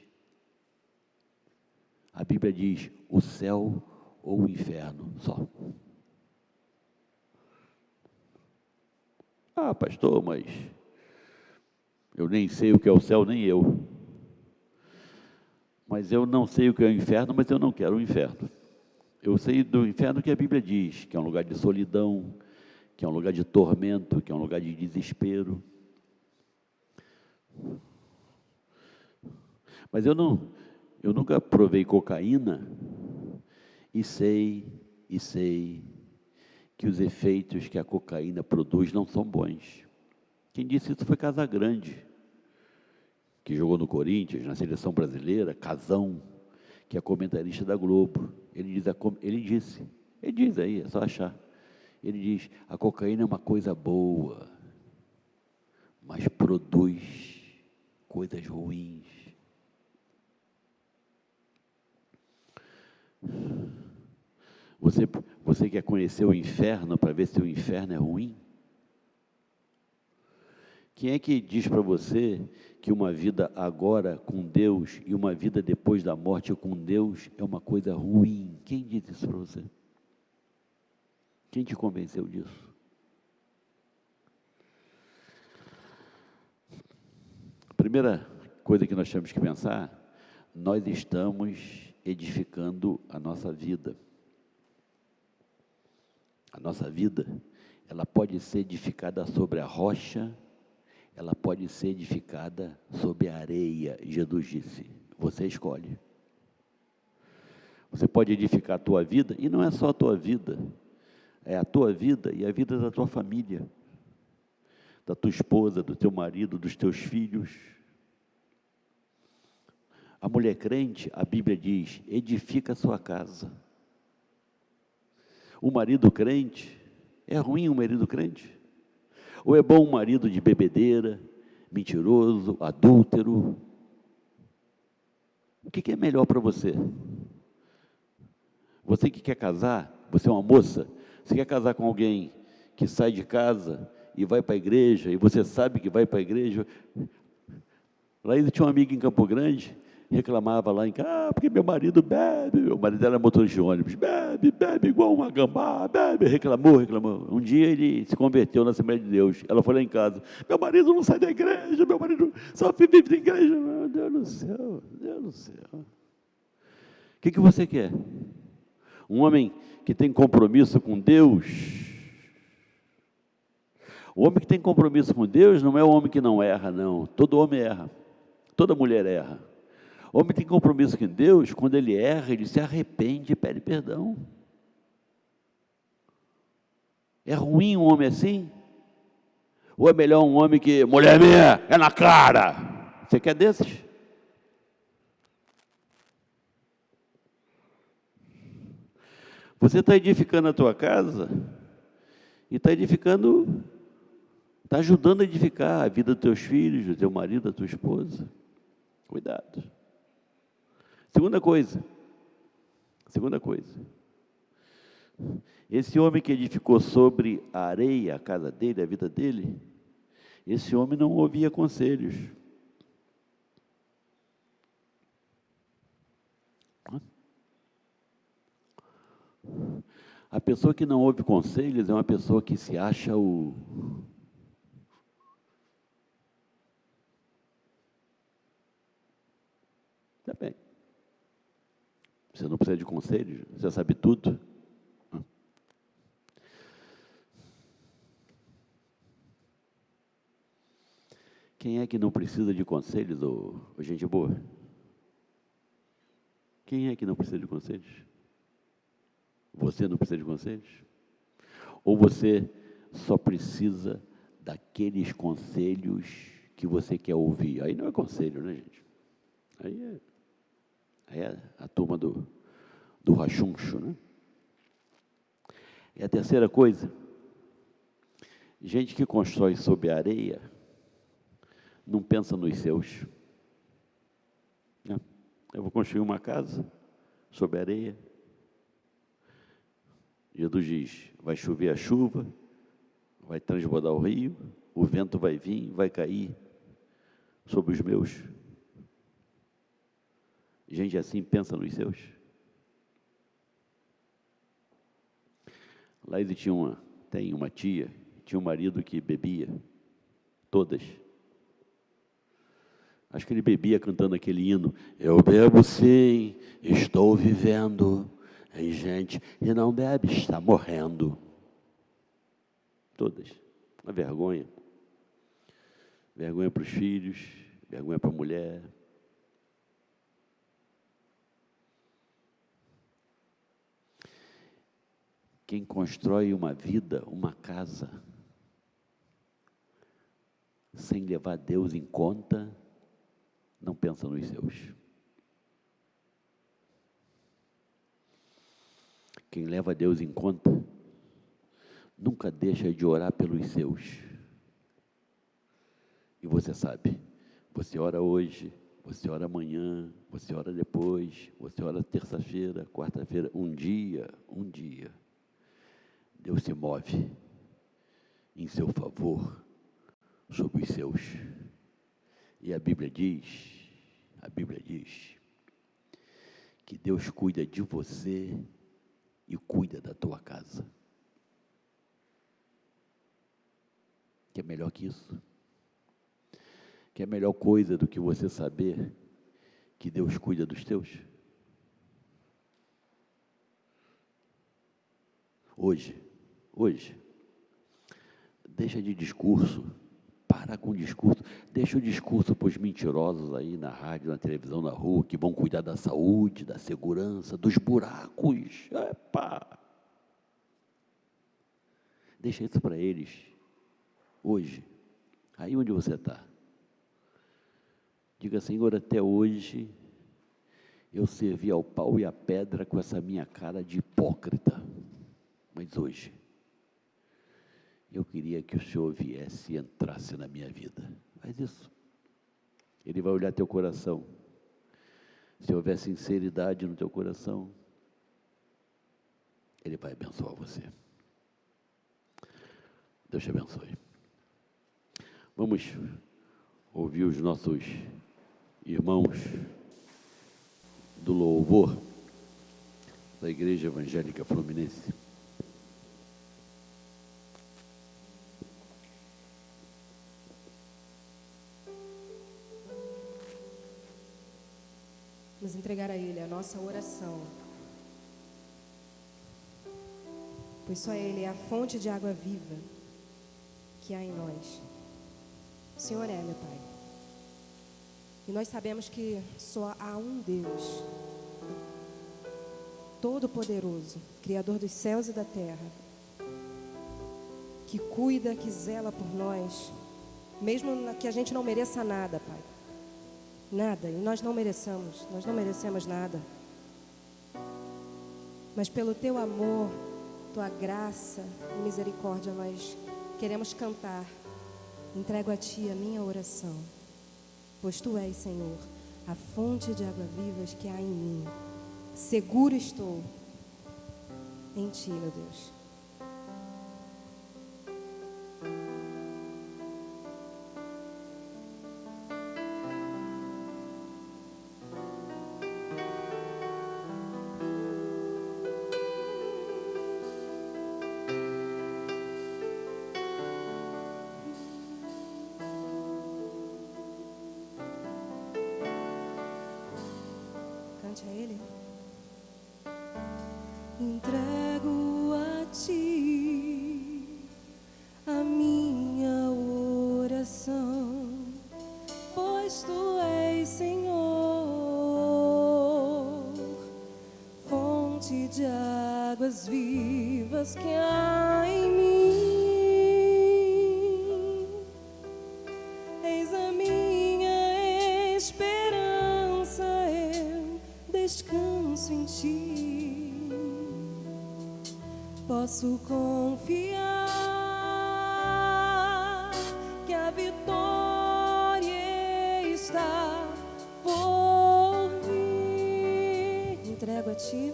A Bíblia diz, o céu ou o inferno, só. Ah, pastor, mas eu nem sei o que é o céu, nem eu. Mas eu não sei o que é o inferno, mas eu não quero o inferno. Eu sei do inferno que a Bíblia diz, que é um lugar de solidão, que é um lugar de tormento, que é um lugar de desespero. Mas eu nunca provei cocaína e sei que os efeitos que a cocaína produz não são bons. Quem disse isso foi Casagrande, que jogou no Corinthians, na seleção brasileira, Casão, que é comentarista da Globo. Ele diz aí, é só achar. Ele diz, a cocaína é uma coisa boa, mas produz coisas ruins. Você quer conhecer o inferno para ver se o inferno é ruim? Quem é que diz para você que uma vida agora com Deus e uma vida depois da morte com Deus é uma coisa ruim? Quem diz isso para você? Quem te convenceu disso? A primeira coisa que nós temos que pensar, nós estamos edificando a nossa vida. A nossa vida, ela pode ser edificada sobre a rocha, ela pode ser edificada sobre a areia. Jesus disse, você escolhe. Você pode edificar a tua vida, e não é só a tua vida, é a tua vida e a vida da tua família, da tua esposa, do teu marido, dos teus filhos. A mulher crente, a Bíblia diz, edifica a sua casa. O marido crente, é ruim um marido crente? Ou é bom um marido de bebedeira, mentiroso, adúltero? O que é melhor para você? Você que quer casar, você é uma moça, você quer casar com alguém que sai de casa e vai para a igreja, e você sabe que vai para a igreja. Lá ainda tinha um amigo em Campo Grande, reclamava lá em casa, porque meu marido bebe, meu marido era motorista de ônibus, bebe igual uma gambá, reclamou. Um dia ele se converteu na Assembleia de Deus, ela foi lá em casa, meu marido não sai da igreja, meu marido só vive da igreja. Meu Deus do céu. O que você quer? Um homem que tem compromisso com Deus? O homem que tem compromisso com Deus não é o homem que não erra, não. Todo homem erra, toda mulher erra. O homem tem compromisso com Deus, quando ele erra, ele se arrepende e pede perdão. É ruim um homem assim? Ou é melhor um homem que, mulher minha, é na cara? Você quer desses? Você está edificando a tua casa e está ajudando a edificar a vida dos teus filhos, do teu marido, da tua esposa. Cuidado. Segunda coisa, esse homem que edificou sobre a areia a casa dele, a vida dele, esse homem não ouvia conselhos. A pessoa que não ouve conselhos é uma pessoa que se acha o... Tá bem. Você não precisa de conselhos, você sabe tudo. Quem é que não precisa de conselhos, ô gente boa? Quem é que não precisa de conselhos? Você não precisa de conselhos? Ou você só precisa daqueles conselhos que você quer ouvir? Aí não é conselho, né, gente? Aí é a turma do rachuncho, né? E a terceira coisa, gente que constrói sob a areia, não pensa nos seus. Eu vou construir uma casa sobre areia. Jesus diz, vai chover a chuva, vai transbordar o rio, o vento vai vir, vai cair sobre os meus. Gente assim pensa nos seus. Lá ele tem uma tia, tinha um marido que bebia, todas. Acho que ele bebia cantando aquele hino, eu bebo sim, estou vivendo, e gente que não bebe está morrendo. Todas. Uma vergonha. Vergonha para os filhos, vergonha para a mulher. Quem constrói uma vida, uma casa, sem levar Deus em conta, não pensa nos seus. Quem leva Deus em conta, nunca deixa de orar pelos seus. E você sabe, você ora hoje, você ora amanhã, você ora depois, você ora terça-feira, quarta-feira, um dia, Deus se move em seu favor sobre os seus. E a Bíblia diz que Deus cuida de você e cuida da tua casa. Que é melhor que isso? Que é a melhor coisa do que você saber que Deus cuida dos teus? Hoje, deixa de discurso, para com o discurso, deixa o discurso para os mentirosos aí na rádio, na televisão, na rua, que vão cuidar da saúde, da segurança, dos buracos. Epa! Deixa isso para eles, hoje, aí onde você está. Diga, Senhor, até hoje eu servi ao pau e à pedra com essa minha cara de hipócrita, mas hoje eu queria que o Senhor viesse e entrasse na minha vida. Faz isso. Ele vai olhar teu coração. Se houver sinceridade no teu coração, Ele vai abençoar você. Deus te abençoe. Vamos ouvir os nossos irmãos do louvor da Igreja Evangélica Fluminense. Vamos entregar a Ele a nossa oração, pois só Ele é a fonte de água viva que há em nós. O Senhor é, meu Pai. E nós sabemos que só há um Deus, Todo-Poderoso, Criador dos céus e da terra, que cuida, que zela por nós, mesmo que a gente não mereça nada, Pai. Nada, e nós não merecemos nada. Mas pelo Teu amor, Tua graça e misericórdia, nós queremos cantar. Entrego a Ti a minha oração, pois Tu és, Senhor, a fonte de água vivas que há em mim. Seguro estou em Ti, meu Deus. A Ele. Entrego a Ti a minha oração, pois Tu és, Senhor, fonte de águas vivas que há em mim. Eis a minha esperança, descanso em Ti, posso confiar que a vitória está por vir. Ti.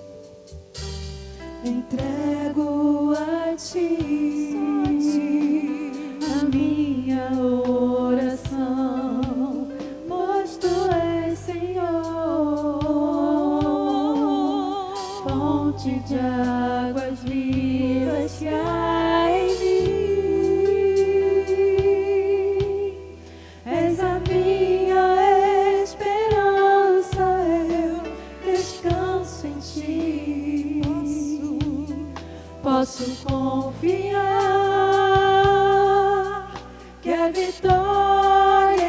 Entrego a Ti, a minha oração, pois Tu és Senhor, fonte de águas vivas que há em mim. És a minha esperança, eu descanso em Ti. Posso confiar que a vitória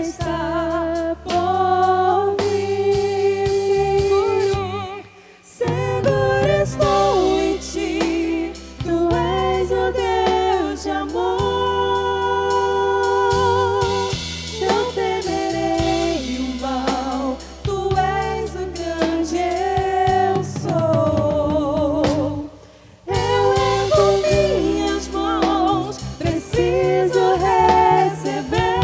está por vir. Seguro estou em Ti, Tu és o Deus de amor. Não temerei o mal, Tu és o grande eu sou. Eu ergo minhas mãos, preciso receber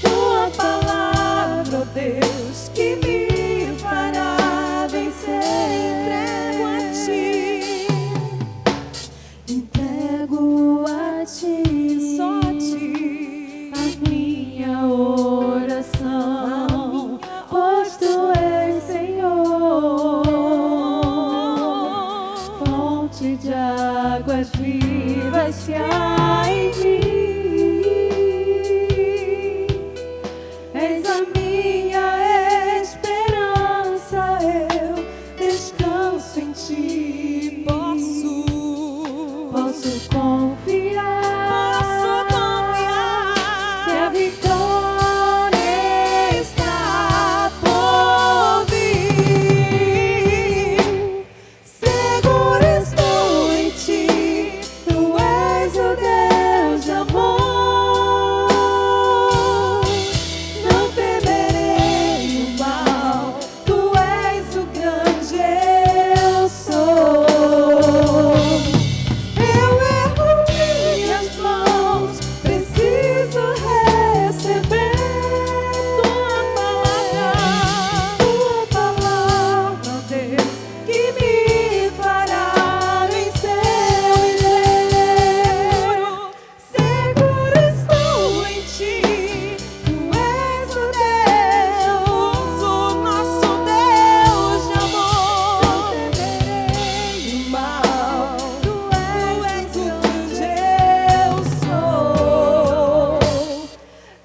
Tua palavra, ó Deus, que me fará vencer. Entrego a Ti, Só a Ti. a minha oração, pois Tu és Senhor, fonte de águas vivas que há em mim. És a minha esperança, eu descanso em Ti. Posso confiar que a vitória está por vir. Seguro estou em Ti, Tu és o Deus de amor. Não temerei o mal, Tu és o grande eu sou. Eu ergo minhas mãos, preciso receber Tua palavra, ó Deus, que me fará vencer. Seguro estou em Ti, Tu és o Deus, o nosso Deus de amor. Não temerei o mal, Tu és o grande eu sou.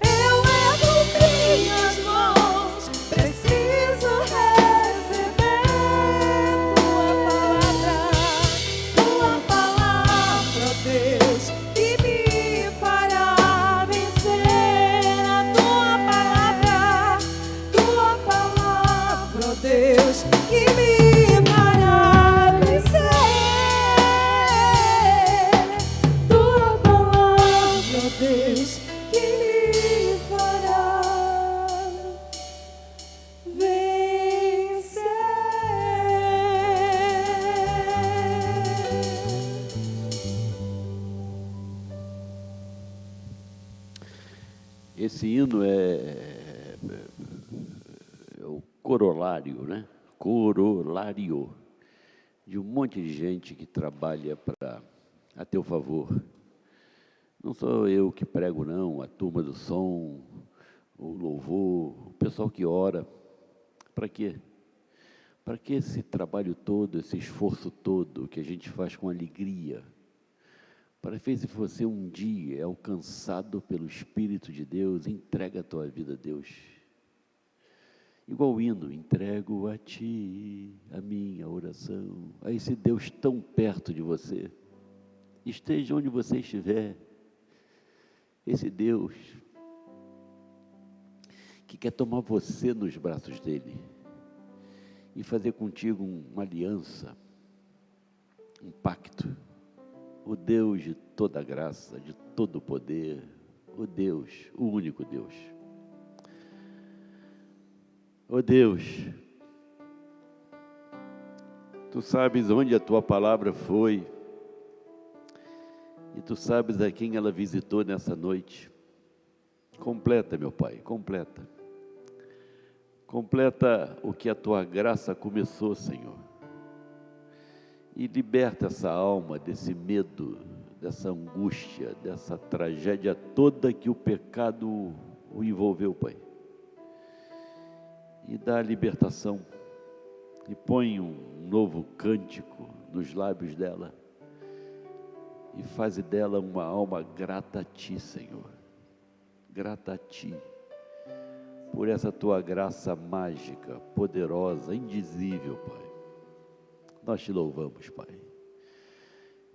Eu ergo minhas mãos, preciso receber Tua palavra, ó Deus, que me fará vencer. A Tua palavra, ó Deus, que me fará vencer. Tua palavra, ó Deus, que me fará vencer. Esse hino é o corolário, né? Corolário de um monte de gente que trabalha a teu favor. Não sou eu que prego, não, a turma do som, o louvor, o pessoal que ora. Para quê? Para que esse trabalho todo, esse esforço todo que a gente faz com alegria? Para que se você um dia é alcançado pelo Espírito de Deus, entrega a tua vida a Deus. Igual o hino, entrego a Ti a minha oração, a esse Deus tão perto de você. Esteja onde você estiver, esse Deus que quer tomar você nos braços dele e fazer contigo uma aliança, um pacto. O Deus de toda graça, de todo poder, o Deus, o único Deus. Ó Deus, Tu sabes onde a Tua palavra foi, e Tu sabes a quem ela visitou nessa noite. Completa, meu Pai, completa. Completa o que a tua graça começou, Senhor. E liberta essa alma desse medo, dessa angústia, dessa tragédia toda que o pecado o envolveu, Pai. E dá a libertação. E põe um novo cântico nos lábios dela. E faz dela uma alma grata a Ti, Senhor. Grata a Ti. Por essa Tua graça mágica, poderosa, indizível, Pai. Nós Te louvamos, Pai.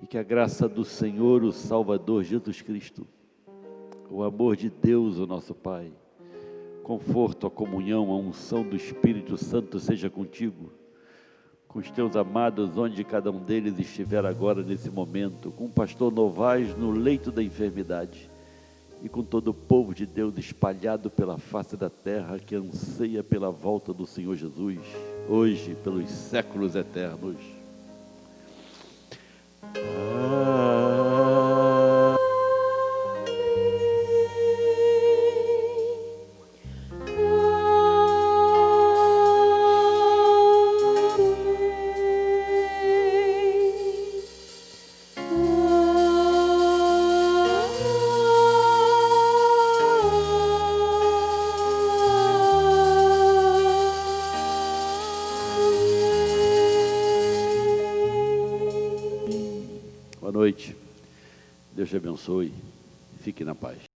E que a graça do Senhor, o Salvador Jesus Cristo, o amor de Deus, o nosso Pai, conforto, a comunhão, a unção do Espírito Santo seja contigo, com os teus amados, onde cada um deles estiver agora nesse momento, com o pastor Novaes no leito da enfermidade, e com todo o povo de Deus espalhado pela face da terra, que anseia pela volta do Senhor Jesus, hoje, pelos séculos eternos. Boa noite, Deus te abençoe, fique na paz.